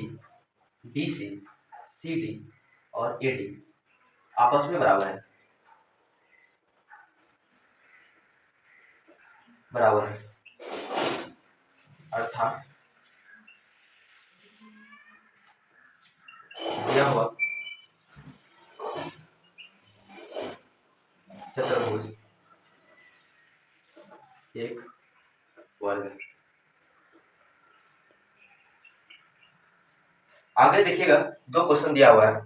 B C D और ए डी आपस में बराबर है, बराबर है अर्थात दिया हुआ चतुर्भुज एक वर्ग है। आगे देखिएगा दो क्वेश्चन दिया हुआ है,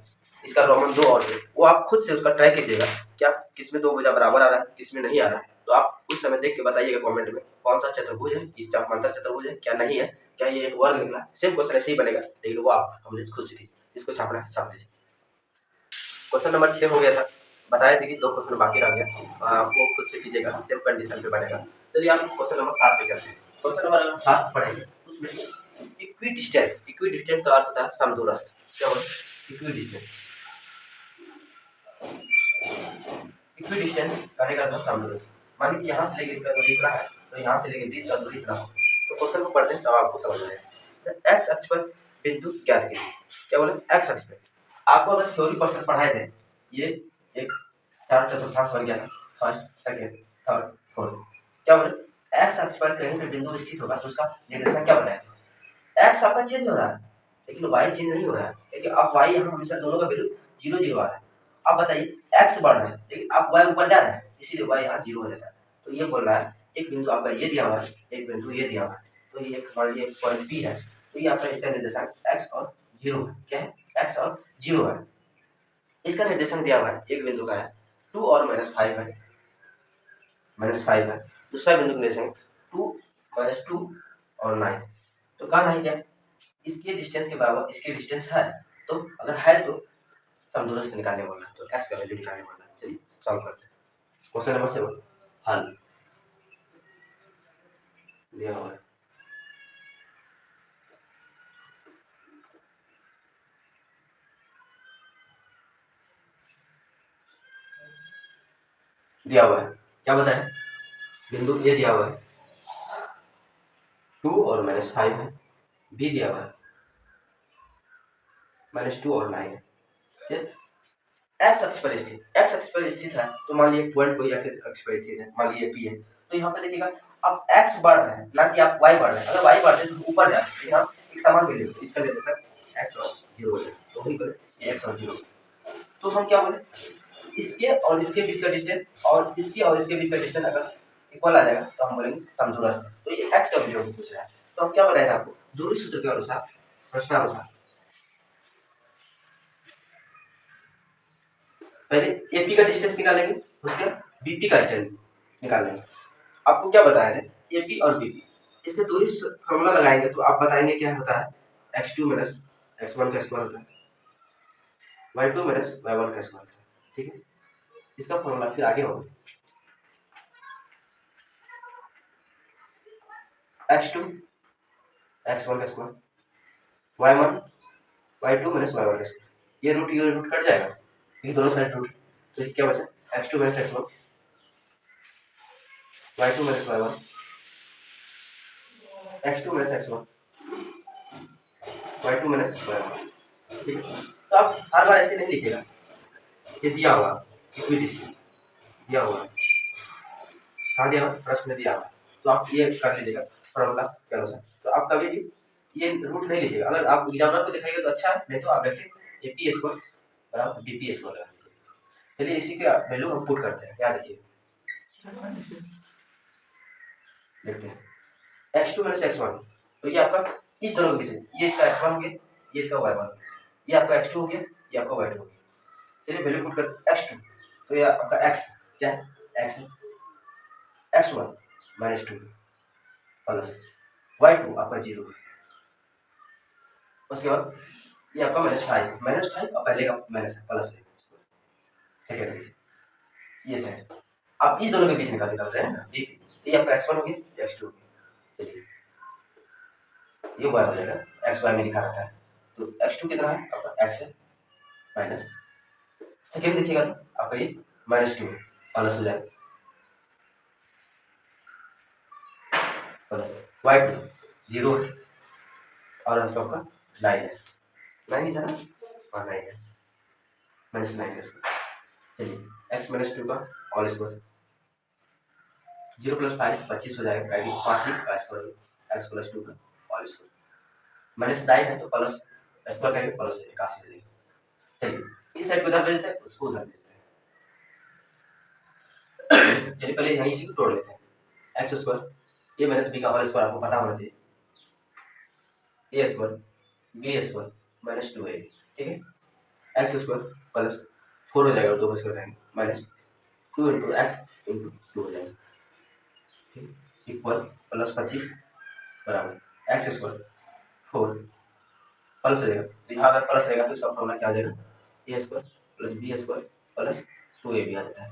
इसका रोमन 2 और 2 वो आप खुद से उसका ट्राई कीजिएगा क्या किसमें दो भुजा बराबर आ रहा है किसमें नहीं आ रहा है। तो आप उस समय देख के बताइएगा कमेंट में कौन सा चतुर्भुज है, इस समांतर चतुर्भुज है क्या नहीं है, क्या ये एक वर्ग निकला। सेम क्वेश्चन ऐसे ही बनेगा लेकिन वो आप हमने खुद से इसको छापना है छाप लीजिए। क्वेश्चन नंबर 6 हो गया था, बताए थे कि दो क्वेश्चन बाकी रह गया, वो खुद से कीजिएगा सेम कंडीशन पे बनेगा। चलिए आप क्वेश्चन नंबर 7 पे चलते हैं। क्वेश्चन नंबर 7 पढ़ेंगे उसमें इक्विडिस्टेंस का अर्थ होता है समदूरस्थ। क्या बोले इक्विडिस्टेंस, इक्विडिस्टेंस कहने का मतलब समदूरस्थ। मान लीजिए यहाँ से लेके इसका दूरी इतना है तो यहाँ से लेके 20 का दूरी इतना हो। तो क्वेश्चन को पढ़ते हैं तब आपको समझ में आएगा। एक्स अक्ष पर बिंदु ज्ञात कीजिए। क्या बोले एक्स अक्ष पे आपको अगर थ्योरी पर्सन पढ़ाए थे ये एक 4 चतुर्थांश बन गया था, फर्स्ट सेकंड थर्ड फोर्थ। क्या बोले एक्स अक्ष पर कहीं भी बिंदु स्थित होगा तो उसका निर्देशांक क्या बनाएगा। एक्स आपका चेंज हो रहा है लेकिन वाई चेंज नहीं हो रहा है क्योंकि अब वाई यहाँ हमेशा दोनों का वैल्यू 0 0 आ रहा है। अब बताइए एक्स बढ़ रहा है लेकिन अब वाई ऊपर जा रहा है इसीलिए वाई यहाँ 0 हो जाता है। तो ये बोल रहा है एक बिंदु आपका ये दिया हुआ है एक बिंदु ये दिया हुआ है तो ये मान लीजिए पॉइंट पी है तो ये आपका इसका निर्देशांक एक्स और 0 है। क्या है एक्स और 0 है। इसका निर्देशांक दिया हुआ है एक बिंदु का है 2 और -5 है, -5 है। दूसरा बिंदु का निर्देशांक 2 -2 और 9। तो कहाँ नहीं गया इसके डिस्टेंस के बराबर इसके डिस्टेंस है तो अगर है तो समदूरस्थ निकालने बोलना है तो एक्स का वैल्यू निकालने बोलना है। चलिए सॉल्व करते हैं। क्वेश्चन नंबर 7 हल दिया हुआ है। दिया हुआ है क्या बताया बिंदु ए दिया हुआ है 2 और -5 है, बी दिया हुआ है -2 और 9 है। एक्स अक्ष पर स्थित है तो मान लीजिए पॉइंट कोई एक्स अक्ष पर स्थित है मान लीजिए पी है तो यहाँ पे देखिएगा अब एक्स बढ़ रहा है ना कि आप वाई बढ़ रहे हैं। अगर वाई बढ़ते तो ऊपर जाए तो यहाँ एक समान वैल्यू इसका निर्देशक एक्स और 0 है तो वही करें एक्स और 0। तो हम क्या बोले इसके और इसके बीच का डिस्टेंस और इसके और इसके बीच का डिस्टेंस अगर इक्वल आ जाएगा तो हम बोलेंगे समदूरस्थ। तो ये एक्स का वैल्यू पूछ रहा है तो हम क्या बताए थे आपको दूरी सूत्र के अनुसार प्रश्नानुसार पहले एपी का डिस्टेंस निकालेंगे उसके बीपी का डिस्टेंस निकालेंगे। आपको क्या बताया था एपी और बीपी इसके दूरी फॉर्मूला लगाएंगे तो आप बताएंगे क्या होता है x2 माइनस x1 का स्क्वायर होता है y2 माइनस y1 का स्क्वायर होता है। ठीक है इसका फॉर्मूला फिर आगे होगा x2 x1 का square y1 y2 minus y1 का स्क्वायर ये रूट कट जाएगा ये दोनों साइड रूट तो क्या बचा x2 minus x1 y2 minus y1 x2 minus x1 y2 minus y1। ठीक है तो आप हर बार ऐसे नहीं लिखेगा ये दिया हुआ इक्विडिस्टेंस दिया हुआ कहाँ दिया हुआ प्रश्न में दिया हुआ तो आप ये कर लीजिएगा फॉर्मूला के अनुसार। तो आप कभी भी ये रूट नहीं लिखिएगा, अगर आप एग्जामिनर को दिखाइएगा तो अच्छा है नहीं तो आप देखिए एपी स्क्वायर बराबर बीपी स्क्वायर लगा दीजिए। चलिए इसी का वैल्यू हम पुट करते हैं। क्या देखिए देखते हैं x2 माइनस x1 तो ये आपका इस दोनों के बीच ये इसका x1 हो गया ये इसका y1 ये आपका x2 हो गया ये आपका y2 हो गया। चलिए वैल्यू पुट करते हैं x2 तो ये आपका x क्या है x x1 -2 प्लस y2 आपका 0 उसके बाद ये आपका -5 और पहले का माइनस है प्लस सेकेंड ये सेट आप इस दोनों के बीच निकाल रहे हैं ना ये आपका x1 हो गया, x2 हो गया। चलिए ये y हो जाएगा, x y में लिखा रहता है, तो x2 कितना है आपका x है माइनस, सेकेंड देखिएगा तो आपका ये -2 प्लस हो जाएगा, प्लस y2 0 है और आपका 9 है, 9 इधर है, हाँ 9 है, -9 है। चलिए x -2 का होल स्क्वायर, 0 + 5 25 हो जाएगा, 5 ही x + 2 का होल स्क्वायर, -9 है तो प्लस स्क्वायर करेंगे प्लस 81 हो जाएगा। चलिए इस साइड को उधर भेज देते हैं, उसको उधर भेज देते हैं। चलिए पहले यहाँ इसी को तोड़ लेते हैं, X square A minus B का होल स्क्वायर आपको पता होना चाहिए, A square B square minus 2a, ठीक है, एक्स स्क्वायर प्लस 4 हो जाएगा, 2 स्क्वायर करेंगे माइनस 2 इंटू एक्स इंटू 2 हो जाएगा, ठीक, इक्वल प्लस 25 बराबर एक्स स्क्वायर 4 प्लस हो जाएगा, तो यहाँ अगर प्लस रहेगा तो इसका फॉर्मूला क्या आ जाएगा, A square plus B square plus 2ab आ जाता है,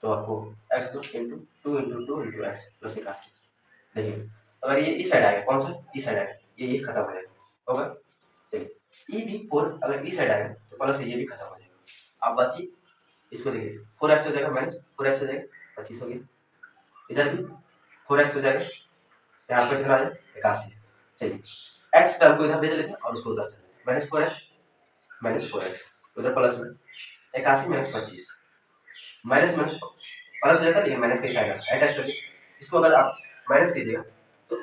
तो आपको X square into 2 into 2 into X plus 81। देखिए अगर ये इस साइड आएगा, कौन सा इस साइड आएगा, ये खत्म हो जाएगा, होगा। चलिए ई भी 4 अगर इस साइड आएगा तो प्लस ये भी खत्म हो जाएगा, अब बची इसको देखिए 4x हो जाएगा माइनस 4x हो जाएगा 25 हो गया, इधर भी 4x हो जाएगा, यहाँ पर कितना आ जाएगा 81। चलिए x टर्म को इधर भेज लेते हैं और उसको उधर चले, -4x उधर प्लस में 81 - 25 माइनस माइनस प्लस हो जाएगा, लेकिन माइनस कैसे आएगा अटैच हो गया, इसको अगर आप माइनस कीजिएगा तो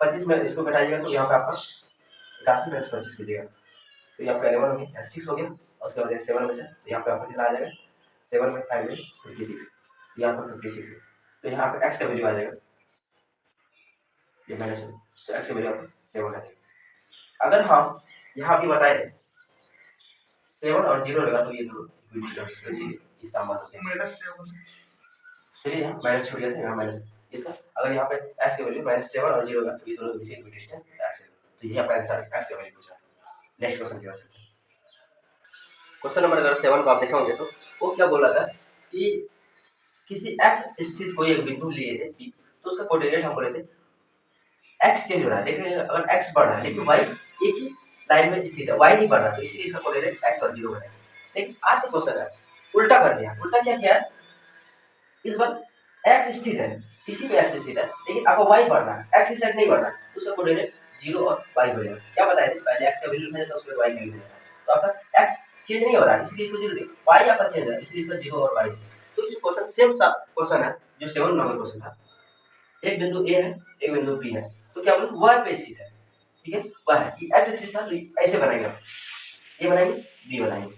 25 में इसको घटाइएगा तो यहाँ पे आपका 81 - 25 कीजिएगा तो ये आपका 11 हो गया, 6 हो गया, और उसके बाद 7 बचा, तो यहाँ पे आपका कितना आ जाएगा 7 में 5 में 56, यहाँ पर 56 है, तो यहाँ पे x का वैल्यू आ जाएगा ये माइनस में, तो x का वैल्यू आपका 7 आ जाएगा। अगर हम यहाँ भी बताए थे 7 और 0 लगा तो ये दोनों डिस्टेंस, तो इसीलिए ये समान होते हैं, चलिए यहाँ माइनस छूट जाता है, यहाँ माइनस इसका, अगर यहाँ पे x की वैल्यू -7 और 0 लगा तो ये दोनों के बीच इक्विडिस्टेंस x है, तो ये आपका आंसर x का वैल्यू पूछा। नेक्स्ट क्वेश्चन की ओर चलते हैं। क्वेश्चन नंबर अगर 7 को आप देखे होंगे तो वो क्या बोला था कि किसी x स्थित कोई एक बिंदु लिए थे P, तो उसका कोऑर्डिनेट हम बोले थे x चेंज हो रहा है, लेकिन अगर x बढ़ रहा है लेकिन y एक ही लाइन में स्थित है, y नहीं बढ़ रहा, तो इसीलिए इसका कोऑर्डिनेट x और 0 बनाया। लेकिन आज का क्वेश्चन है उल्टा कर दिया, उल्टा क्या किया है, इस बार x स्थित है, इसी पे x स्थित है, लेकिन आपको y बढ़ रहा है, x इस साइड नहीं बढ़ रहा, तो उसका कोऑर्डिनेट 0 और y हो जाएगा। क्या बताया थे पहले x का वैल्यू लिखा जाता है, उसके बाद y का वैल्यू लिखा जाता है, तो आपका x चेंज नहीं हो रहा है इसलिए इसको 0 देखो, y आपका चेंज है इसलिए इसका 0 और y। तो इस क्वेश्चन सेम सा क्वेश्चन है जो 7 नंबर क्वेश्चन था, एक बिंदु a है एक बिंदु b है, तो क्या बोले y पे स्थित है, ठीक है, y है, ये x एक्सिस था तो ऐसे बनाएंगे, a बनाएंगे b बनाएंगे,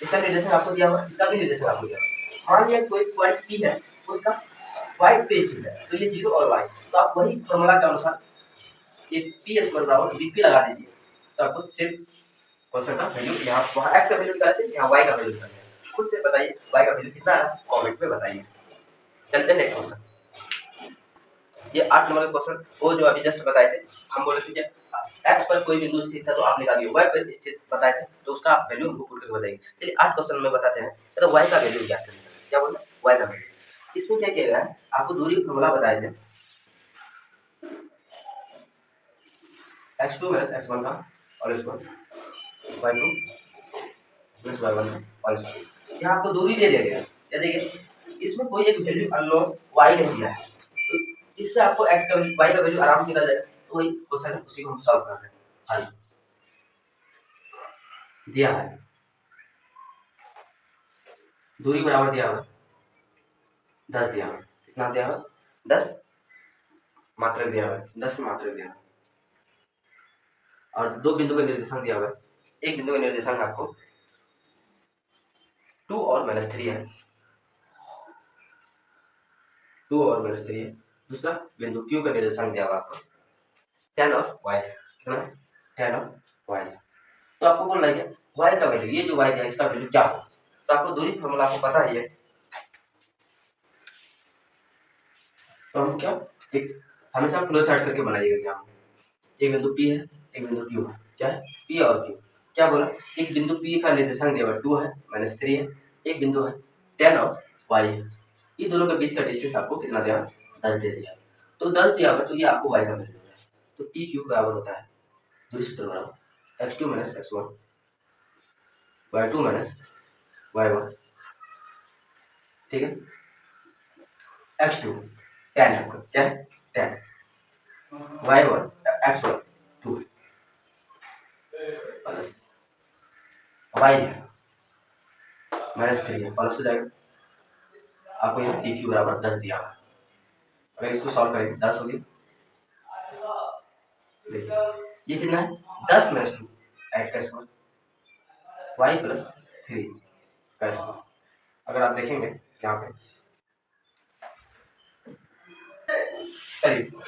इसका निर्देशन आपको दिया हुआ, इसका भी निर्देशन आपको दिया हुआ। मान लिया कोई पॉइंट p है उसका y पे स्थित है, तो ये 0 और y, तो आप वही फॉर्मूला के अनुसार ये p स्क्वायर बराबर bp लगा दीजिए, तो आपको सेम क्वेश्चन का वैल्यू यहाँ वहाँ x का वैल्यू निकालते हैं, यहाँ y का वैल्यू निकालते हैं, खुद से बताइए y का वैल्यू कितना है, कमेंट में बताइए। चलते हैं नेक्स्ट क्वेश्चन, ये 8 नंबर का क्वेश्चन, वो जो अभी जस्ट बताए थे, हम बोले थे कि x पर कोई बिंदु स्थित है तो आप निकालिए, y पर स्थित बताए थे तो उसका आप वैल्यू हमको पुट करके बताइए। चलिए 8 क्वेश्चन में बताते हैं, तो y का वैल्यू ज्ञात करिए, क्या बोला y का वैल्यू, इसमें क्या किया गया है, आपको दूरी का फॉर्मूला बताए थे x2 - x1 का whole square y2 + y1 whole square, यहाँ आपको दूरी दे दिया गया, या देखिए इसमें कोई एक वैल्यू अननोन y नहीं दिया है, तो इससे आपको x का वैल्यू y का वैल्यू आराम से निकल जाएगा, तो वही क्वेश्चन है उसी को हम सॉल्व कर रहे हैं। हाँ दिया है दूरी बराबर दिया हुआ 10 दिया हुआ, कितना दिया हुआ 10 मात्रक दिया हुआ, 10 मात्रक दिया हुआ, और दो बिंदु का निर्देशांक दिया हुआ है, एक बिंदु का निर्देशांक आपको 2 और -3 है, 2 और -3 है, दूसरा बिंदु Q का निर्देशांक दिया हुआ आपको tan ऑफ y है, कितना tan ऑफ y, तो आपको बोलना है y का वैल्यू, ये जो y दिया इसका वैल्यू क्या होगा, तो आपको दूरी फॉर्मूला आपको पता ही है, तो हम क्या एक हमेशा फ्लो चार्ट करके बनाइएगा एग्जाम में, एक बिंदु P है एक बिंदु Q है, क्या है P और Q, क्या बोला एक बिंदु P का निर्देशांक दिया हुआ 2 है -3 है, एक बिंदु है tan ऑफ y है, ये दोनों के बीच का डिस्टेंस आपको कितना दिया 10 दे दिया, तो 10 दिया हुआ तो ये आपको y का वैल्यू है। तो पी क्यू बराबर होता है दूरी सूत्र बराबर x2 minus x1 y2 minus y1, ठीक है। x2 tan है आपका, क्या है tan, y1 x1 2 plus y है माइनस 3 है, प्लस हो जाएगा। आपको यहाँ पी क्यू बराबर 10 दिया हुआ, अगर इसको सॉल्व करेंगे 10 होगी, देखिए ये कितना है 10 माइनस 2 8 का स्क्वायर वाई प्लस 3 का स्क्वायर। अगर आप देखेंगे यहाँ पे करीब,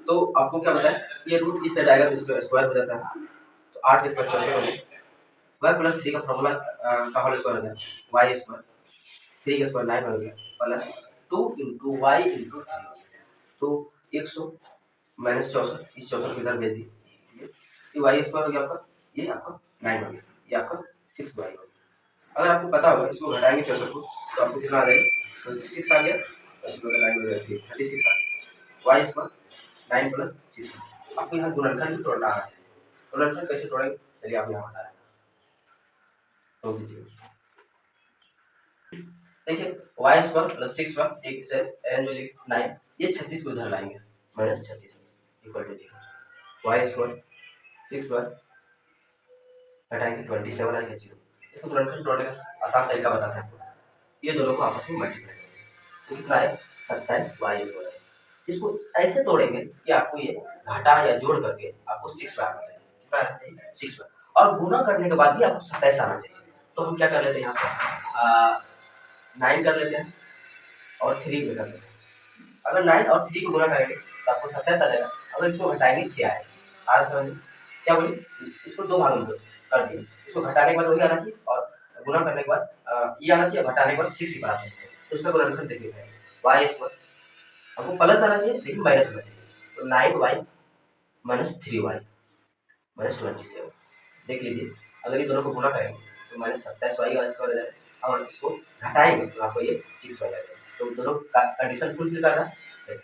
तो आपको क्या बताया, ये रूट इस साइड आएगा तो इसका स्क्वायर हो जाता है, तो 8 के स्क्वायर 64 हो गया, वाई प्लस 3 का फॉर्मूला का होल स्क्वायर हो गया वाई स्क्वायर, 3 का स्क्वायर 9 हो गया प्लस 2 इंटू वाई इंटू 3, तो 100 माइनस 64, इस 64 को इधर भेज दिए, ये वाई स्क्वायर हो गया आपका, ये आपका 9 हो गया, ये आपका 6 वाई हो गया। अगर आपको पता होगा इसको घटाएंगे 64 को तो आपको कितना आ जाएगा, 26 आ गया, इसको घटाएंगे 36 आ गया, वाई स्क्वायर 9 प्लस 6। आपको यहाँ गुणनखंड भी तोड़ना आना चाहिए, गुणनखंड कैसे तोड़ेंगे चलिए आप यहाँ बता रहे हैं, तोड़ दीजिए। देखिए वाई स्क्वायर प्लस 6 वाई एक से एन जो 9, ये 36 को इधर लाएंगे minus 36 equal to 0, Y square 6 Y घटाएंगे 27 आएगा 0। इसको गुणनखंड तोड़ने का आसान तरीका बताते हैं आपको, ये दोनों को आपस में मल्टीप्लाई करेंगे तो कितना है 27 वाई स्क्वायर। इसको ऐसे तोड़ेंगे कि आपको ये घटा या जोड़ करके आपको 6 आना चाहिए, कितना आना चाहिए 6, और गुना करने के बाद भी आपको 27 आना चाहिए। तो हम क्या कर लेते हैं यहाँ पे 9 कर लेते हैं और 3 में कर लेते हैं। अगर 9 और 3 को गुना करेंगे तो आपको 27 आ जाएगा, अगर इसको घटाएंगे 6 आएगा। आ समझ क्या बोलिए, इसको दो भागों में कर दिए, इसको घटाने के बाद वही आना चाहिए और गुना करने के बाद ये आना चाहिए, घटाने के बाद 6 ही बना चाहिए, तो इसका गुणनखंड देखिए वाई स्क्वायर, आपको प्लस आना चाहिए लेकिन माइनस होना चाहिए, तो 9 वाई माइनस 3 वाई माइनस 27, देख लीजिए अगर ये दोनों को गुना करेंगे तो माइनस 27 वाई का स्क्वायर हो जाएगा, और इसको घटाएंगे तो आपको ये 6 वाई आ जाएगा, तो दोनों का कंडीशन फुलफिल कर रहा है।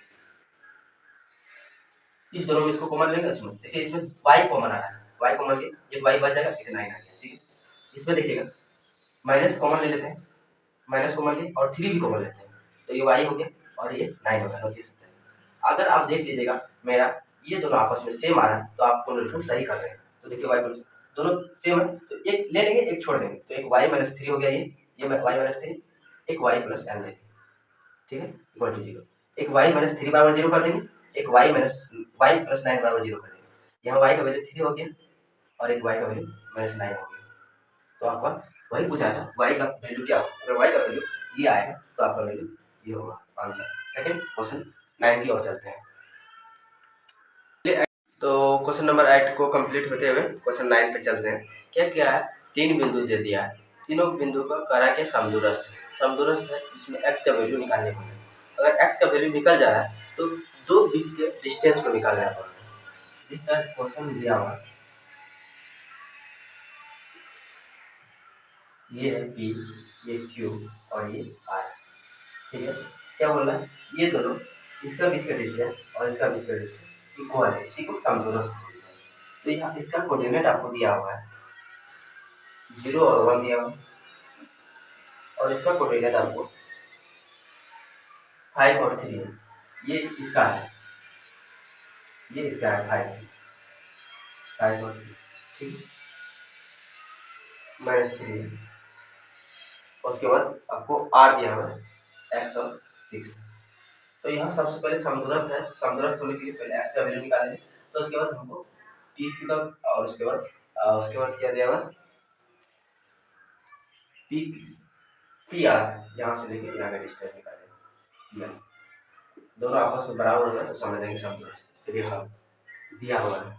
इस दोनों में इसको कॉमन लेंगे, इसमें देखिए इसमें y कॉमन आ रहा है, y कॉमन लिए एक y बच जाएगा, एक 9 आ गया, ठीक है। इसमें देखिएगा माइनस कॉमन ले लेते हैं, माइनस कॉमन लिए और 3 भी कॉमन लेते हैं, तो ये y हो गया और ये 9 हो गया, नोटिस। अगर आप देख लीजिएगा मेरा ये दोनों आपस में सेम आ रहा है तो आप कॉन्वर्जेंस सही कर रहे हैं, तो देखिए y प्लस दोनों सेम है तो एक ले लेंगे एक छोड़ देंगे, तो एक y माइनस 3 हो गया, ये y माइनस 3, एक y प्लस n लेंगे, ठीक है इक्वल टू 0, एक y माइनस 3 बराबर 0 कर देंगे, एक y माइनस y प्लस 9 बराबर 0 कर देंगे, यहाँ y का वैल्यू 3 हो गया और एक y का वैल्यू माइनस 9 हो गया, तो आपका वही पूछा था y का वैल्यू क्या होगा, अगर y का वैल्यू ये आएगा तो आपका वैल्यू ये होगा आंसर। सेकंड क्वेश्चन 9 की ओर चलते हैं। तो क्वेश्चन नंबर 8 को कंप्लीट होते हुए क्वेश्चन 9 पे चलते हैं। क्या क्या है, 3 बिंदु दे दिया है, तीनों बिंदु का करा के समदूरस्थ है, समदूरस्थ है जिसमें x का वैल्यू निकालने को है। अगर x का वैल्यू निकल जा रहा है तो दो बीच के डिस्टेंस को निकालना पड़ेगा। इस तरह क्वेश्चन दिया हुआ, ये है p, ये q और ये r, ठीक है। क्या बोल रहा है, ये दोनों इसका बीच का डिस्टेंस और इसका बीच का डिस्टेंस इक्वल है, इसी को समदूरस्थ बोलते हैं। तो यहाँ इसका कोऑर्डिनेट आपको दिया हुआ है 0 और 1 दिया हुआ, और इसका कोऑर्डिनेट आपको 5 और 3 है, ये इसका है, ये इसका है 5 और 3, ठीक माइनस 3 है, और उसके बाद आपको r दिया हुआ है x और 6। तो यहाँ सबसे पहले समदूरस्थ है, समदूरस्थ होने के लिए पहले x का वैल्यू निकालेंगे, तो उसके बाद हमको p q का, और उसके बाद क्या दिया हुआ p p r, यहाँ से लेके यहाँ का डिस्टेंस निकालेंगे, दोनों आपस में बराबर हो जाए तो समझ जाएंगे समदूरस्थ। चलिए हम दिया हुआ है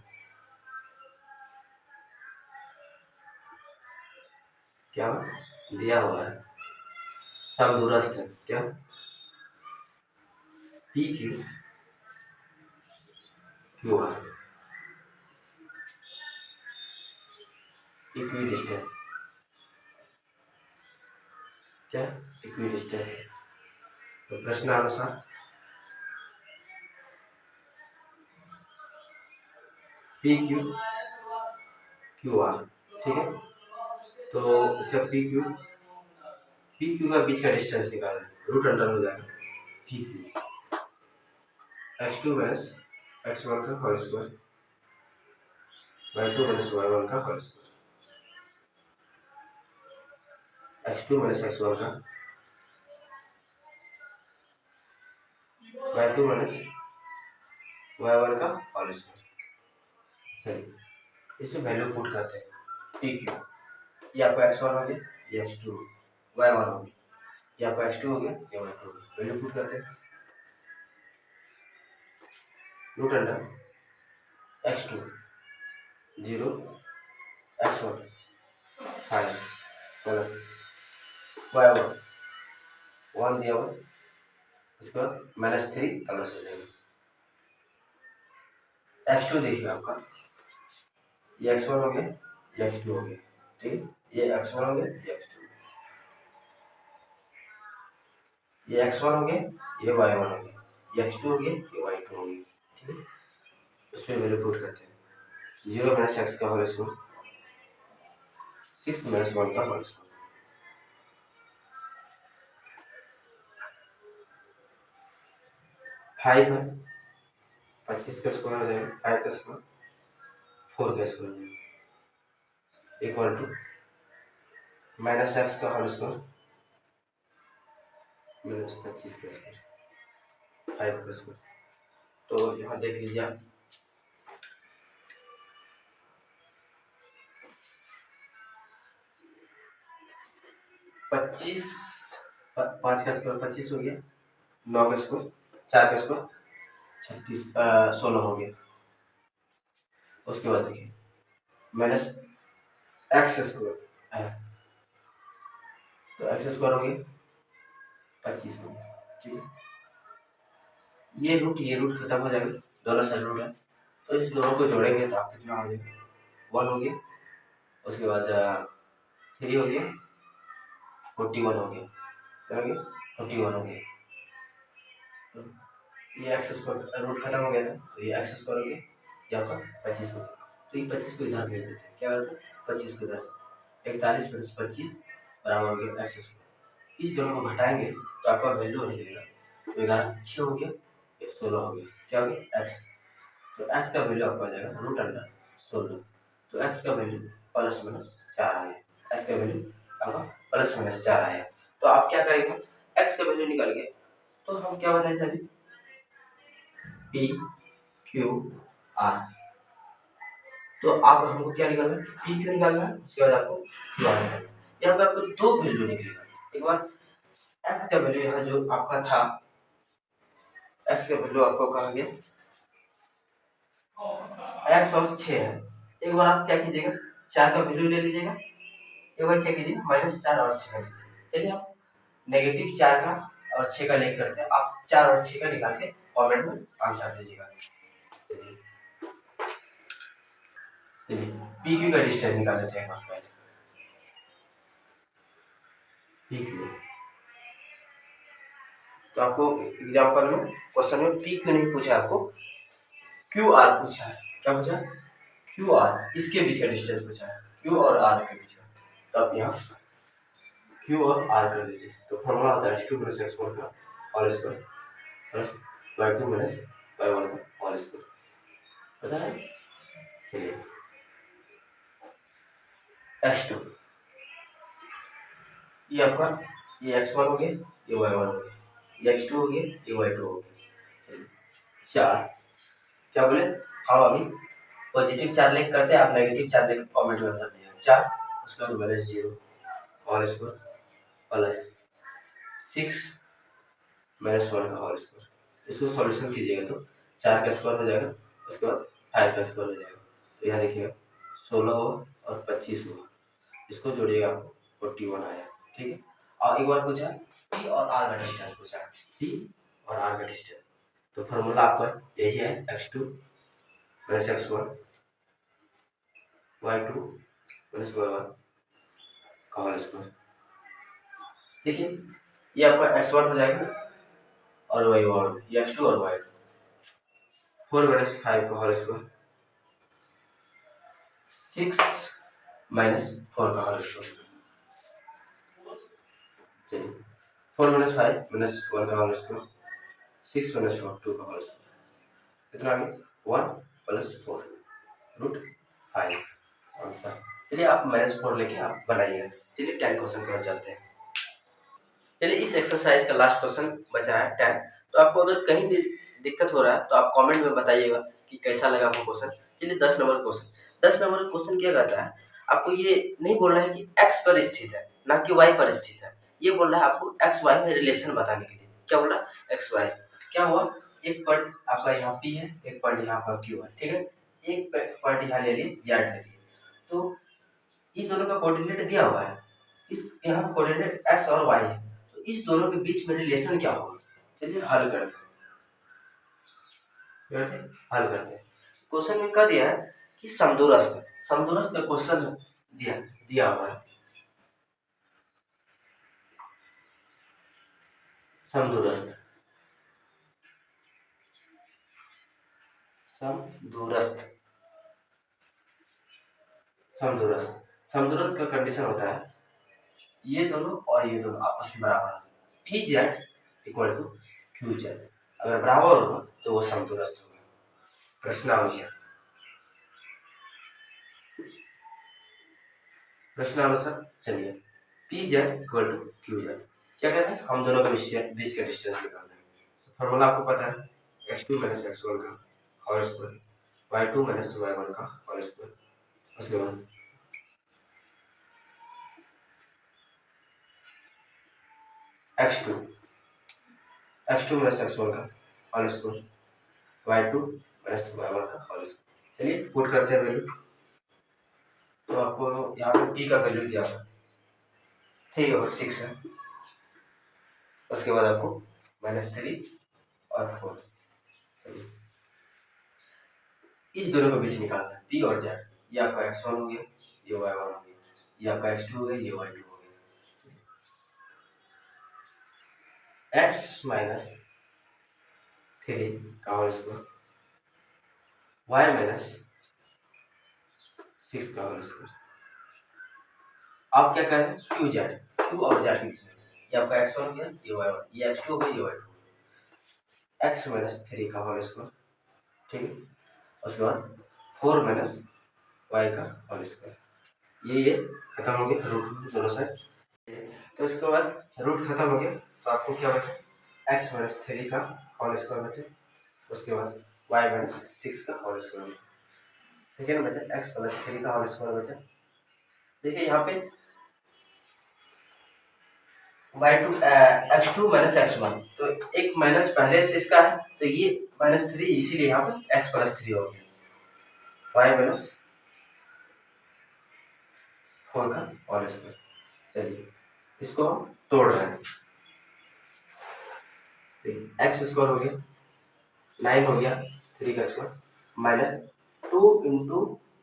क्या दिया हुआ है समदूरस्थ है, क्या P Q Q R equi distance, क्या इक्वी डिस्टेंस, तो प्रश्नानुसार पी क्यू क्यू आर, ठीक है। तो इसका पी क्यू का बीच का डिस्टेंस निकालना है, रूट अंडर हो जाएगा P Q X two minus X one का whole square Y two minus Y one का whole square, X two minus X one का Y two minus Y one का होल स्क्वायर। चलिए इसमें वैल्यू पुट करते हैं। पी क्यू ये आपका एक्स वन हो गया, ये एक्स टू वाई वन हो गया, ये आपका एक्स टू हो गया, ये वाई टू हो गया। वैल्यू पुट करते हैं। Root under X two 0 X one 5 plus Y one 1 दिया हुआ, इसका -3 प्लस हो जाएगा। एक्स टू देखिए आपका, ये एक्स वन हो गया, ये एक्स टू हो गया, ठीक है। ये एक्स वन हो गया, ये एक्स टू, ये एक्स वन हो गया, ये वाई वन हो गया, ये एक्स टू हो गया, ये वाई टू हो गया, ठीक है। उसमें वैल्यू पुट करते हैं। 0 माइनस एक्स का होल स्क्वायर 6 माइनस 1 का होल स्क्वायर, 5 है, 25 का स्क्वायर हो जाएगा, 5 का स्क्वायर 4 का स्क्वायर हो जाएगा, इक्वल टू माइनस एक्स का होल स्क्वायर माइनस 25 का स्क्वायर 5 का स्क्वायर। तो यहाँ देख लीजिए आप, 25 5 का स्क्वायर 25 हो गया, 9 का स्क्वायर 4 का स्क्वायर 36 16 हो गया। उसके बाद देखिए माइनस एक्स स्क्वायर है, तो एक्स स्क्वायर हो गया 25 हो गया, ठीक है। ये रूट खत्म हो जाएगा, दोनों साइड रूट है, तो इस दोनों को जोड़ेंगे तो आप कितना हो जाएगा 1 हो गया। उसके बाद 3 हो गया, 41 हो गया, क्या हो गया 41 हो गया। तो ये एक्स स्क्वायर रूट खत्म हो गया था, तो ये एक्स स्क्वायर हो गया, ये आपका 25 हो गया। तो ये 25 को इधर भेज देते हैं, क्या होता है 25 को इधर, 41 प्लस 25 बराबर हो गया एक्स स्क्वायर। इस दोनों को घटाएंगे तो आपका वैल्यू निकलेगा, तो 11 6 हो गया, ये 16 हो गया, क्या हो गया एक्स। तो एक्स का वैल्यू आपका आ जाएगा रूट अंडर 16। तो एक्स का वैल्यू प्लस माइनस 4 आया, एक्स का वैल्यू आपका प्लस माइनस 4 आया। तो आप क्या करेंगे, एक्स का वैल्यू निकल गया, तो हम क्या बताए थे अभी, पी क्यू आर। तो आप हमको क्या निकालना है, पी क्यू निकालना है, उसके बाद आपको क्यू आर निकालना है। यहाँ पे आपको दो वैल्यू निकलेगा। एक बार एक्स का वैल्यू यहाँ जो आपका था, एक्स का वैल्यू आपको कहा गया एक्स और 6 है। एक बार आप क्या कीजिएगा, 4 का वैल्यू ले लीजिएगा, एक बार क्या कीजिएगा -4 और 6 का लीजिए। चलिए आप -4 का और 6 का लेकर करते हैं, आप 4 और 6 का निकाल के कमेंट में आंसर दीजिएगा। चलिए पी क्यू का डिस्टेंस निकाल लेते हैं पहले। पी क्यू, तो आपको एग्जांपल में क्वेश्चन में पी क्यू नहीं पूछा, आपको क्यू आर पूछा है। क्या पूछा, क्यू आर, इसके बीच का डिस्टेंस पूछा है, क्यू और आर के बीच का। तो आप यहाँ क्यू और आर कर दीजिए। तो फॉर्मूला होता है x2 + x1 का whole square plus y2 - y1 का होल स्क्वायर, पता है। चलिए x2 ये आपका, ये x1 हो गया, ये y1 हो गया, ये x2 हो गया, ये y2 हो गया। चलिए 4 क्या बोले, हम अभी पॉजिटिव 4 लेके करते हैं, आप नेगेटिव 4 लेके कमेंट में आंसर दीजिए। 4 उसके बाद -0 होल स्क्वायर प्लस 6 -1 का होल स्क्वायर। इसको सॉल्यूशन कीजिएगा तो 4 का स्क्वायर हो जाएगा, उसके बाद 5 का स्क्वायर हो जाएगा। तो यहाँ देखिएगा 16 हुआ और 25 हुआ, इसको जोड़िएगा आपको 41 आया, ठीक है। और एक बार पूछा पी और आर का डिस्टेंस पूछा, पी और आर का डिस्टेंस। तो फॉर्मूला आपका यही है x2 - x1 y2 - y1 का होल स्क्वायर। देखिए ये आपका x1 हो जाएगा और y1, ये x2 और y2, 4 - 5 का होल स्क्वायर 6 माइनस 4 का होल स्क्वायर। चलिए 4 माइनस 5 माइनस 1 का होल स्क्वायर, 6 माइनस 4 2 का होल स्क्वायर, कितना आ गया 1 प्लस 4 रूट 5 आंसर। चलिए आप माइनस 4 लेके आप बनाइएगा। चलिए 10 क्वेश्चन की ओर चलते हैं। चलिए इस एक्सरसाइज का लास्ट क्वेश्चन बचा है 10। तो आपको अगर कहीं भी दिक्कत हो रहा है तो आप कमेंट में बताइएगा कि कैसा लगा आपको क्वेश्चन। चलिए 10 नंबर क्वेश्चन, 10 नंबर क्वेश्चन क्या कहता है, आपको ये नहीं बोलना है कि एक्स पर स्थित है ना कि वाई पर स्थित है, ये बोल रहा है आपको एक्स वाई में रिलेशन बताने के लिए। क्या बोला, एक्स वाई। क्या हुआ, एक पॉइंट आपका यहाँ पी है, एक पॉइंट यहाँ आपका क्यू है, ठीक है। एक पॉइंट यहाँ ले लिए, जेड ले लिए, तो इन दोनों का कोऑर्डिनेट दिया हुआ है। इस यहाँ का कोऑर्डिनेट एक्स और वाई है, तो इस दोनों के बीच में रिलेशन क्या होगा। चलिए हल करते हैं, हल करते हैं। क्वेश्चन में क्या दिया है कि समदूरस्थ, समदूरस्थ का क्वेश्चन दिया दिया हुआ है। समदूरस्थ, समदूरस्थ, समदूरस्थ, समदूरस्थ का कंडीशन होता है ये दोनों और ये दोनों आपस में बराबर होते हैं। P Z equal to Q Z, अगर बराबर होगा तो वो समदूरस्थ होगा। प्रश्नानुसार, प्रश्नानुसार चलिए P Z equal to Q Z क्या कहते हैं, हम दोनों के बीच का डिस्टेंस निकालना है। तो फॉर्मूला आपको पता है, x2 माइनस x1 का whole square, y2 minus y1 का होल स्क्वायर, उसके बाद x2 माइनस x1 का whole square, y2 minus y1 का होल स्क्वायर। चलिए पुट करते हैं वैल्यू। तो आपको यहाँ पे p का वैल्यू दिया हुआ 3 और 6 है, उसके बाद आपको -3 और 4। चलिए इस दोनों के बीच निकालना है, p और z। ये आपका x1 हो गया, ये y1 हो गया, ये आपका x2 हो गया, ये y2 हो गया। x माइनस 3 का होल स्क्वायर, y माइनस 6 का होल स्क्वायर। आप क्या करें, क्यू जेड, क्यू और जेड के बीच में, ये आपका x1 हो गया, ये y1, ये x2 हो गया, ये y2 हो गया। x माइनस 3 का होल स्क्वायर, ठीक है। उसके बाद 4 माइनस y का होल स्क्वायर, ये खत्म हो गया रूट दोनों साइड। तो इसके बाद रूट खत्म हो गया, तो आपको क्या बचा, x माइनस 3 का होल स्क्वायर बचे, उसके बाद y माइनस 6 का होल स्क्वायर बचा, सेकेंड बचा x प्लस 3 का होल स्क्वायर बचा। देखिए यहाँ पे y2 x2 माइनस x1, तो एक माइनस पहले से इसका है, तो ये -3 इसीलिए यहाँ पे x प्लस 3 हो गया, y माइनस 4 का होल स्क्वायर। चलिए इसको हम तोड़ रहे हैं, एक्स स्क्वायर हो गया 9 हो गया 3 का square minus 2 into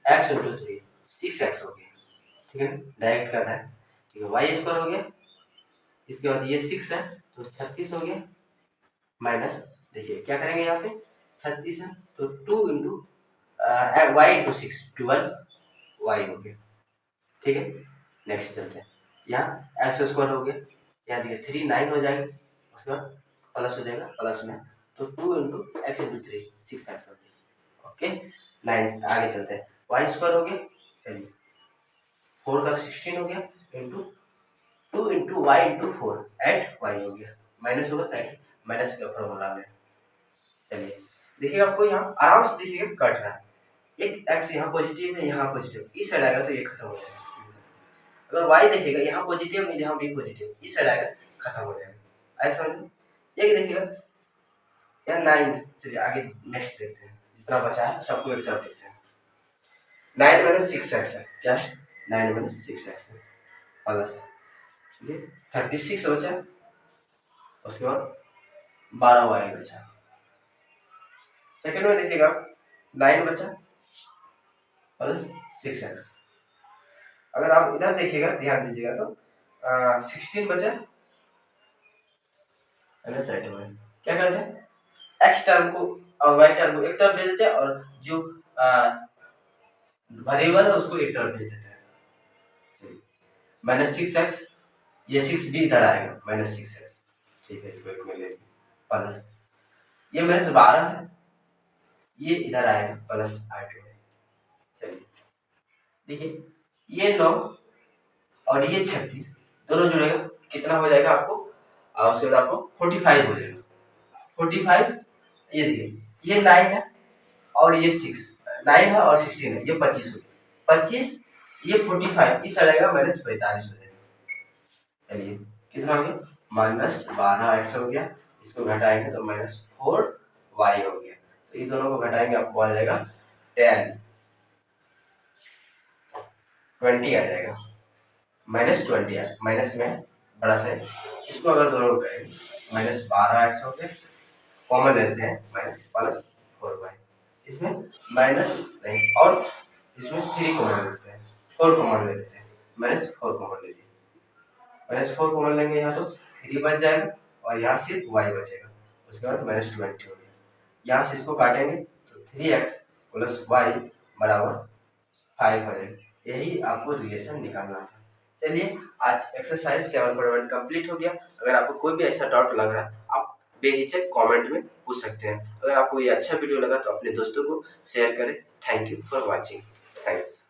x into 3 6x हो गया, ठीक है। डायरेक्ट करना है, ठीक है। वाई स्क्वायर हो गया, इसके बाद ये 6 है तो 36 हो गया, माइनस देखिए क्या करेंगे यहाँ पे 36 है तो 2 इंटू वाई इंटू 6 12 वाई हो गया, ठीक है। नेक्स्ट चलते हैं, यहाँ एक्स स्क्वायर हो गया, यहाँ देखिए 3 9 हो जाएगा, उसके बाद प्लस हो जाएगा प्लस में, तो 2 इंटू एक्स इंटू 3 6x हो गया, ओके। 9 आगे चलते हैं, वाई स्क्वायर हो गया, चलिए 4 का 16 हो गया into 2 into Y into 4 8 Y हो गया, माइनस होगा 8 माइनस का फॉर्मूला में। चलिए देखिए आपको यहाँ आराम से देखिए कट रहा है, एक एक्स यहाँ पॉजिटिव है यहाँ पॉजिटिव, इस साइड आएगा तो ये खत्म हो जाएगा। अगर वाई देखिएगा यहाँ पॉजिटिव है यहाँ भी पॉजिटिव, इस साइड आएगा खत्म हो जाएगा, ऐसा समझ। एक देखिएगा यहाँ 9, चलिए आगे नेक्स्ट देखते हैं, जितना बचा है सबको एक तरफ देखते हैं। 9 माइनस 6x है, क्या है 9 माइनस 6x है प्लस 36 बचा, उसके बाद 12 वाई बचा। सेकेंड में देखिएगा 9 बचा प्लस 6x, अगर आप इधर देखिएगा ध्यान दीजिएगा तो 16 बचा, साइड में क्या करते हैं एक्स टर्म को और वाई टर्म को एक तरफ दे देते हैं, और जो वेरिएबल है उसको एक तरफ भेज देते हैं। चलिए -6x, ये 6 भी इधर आएगा -6x, ठीक है, इसको एक में ले प्लस ये -12 है, ये इधर आएगा प्लस 8 में। चलिए देखिए ये 9 और ये 36 दोनों जुड़ेगा, कितना हो जाएगा आपको, और उसके बाद आपको 45 हो जाएगा। 45 ये देखिए ये 9 है और ये 9 है और 16 है, ये 25 हो गया। 25 ये 45 इस आएगा -45 हो जाएगा। चलिए कितना हो गया, -12x हो गया, इसको घटाएंगे तो -4y हो गया। तो इन दोनों को घटाएंगे आपको आ जाएगा 10 20 आ जाएगा, -20 है, माइनस में बड़ा सा है। इसको अगर दोनों को करेंगे -12x हो गया, कॉमन लेते हैं माइनस प्लस 4y, इसमें माइनस नहीं और इसमें 3 कॉमन लेते हैं, 4 कॉमन लेते हैं, -4 कॉमन ले लिया, -4 कॉमन लेंगे यहाँ तो 3 बच जाएगा और यहाँ सिर्फ y बचेगा, उसके बाद -20 हो गया। यहाँ से इसको काटेंगे तो 3x प्लस y बराबर 5 हो जाएगा। यही आपको रिलेशन निकालना था। चलिए आज एक्सरसाइज 7.1 कंप्लीट हो गया। अगर आपको कोई भी ऐसा डाउट लग रहा है आप बेहिचक कमेंट में पूछ सकते हैं। अगर आपको ये अच्छा वीडियो लगा तो अपने दोस्तों को शेयर करें। Thank you for watching. Thanks.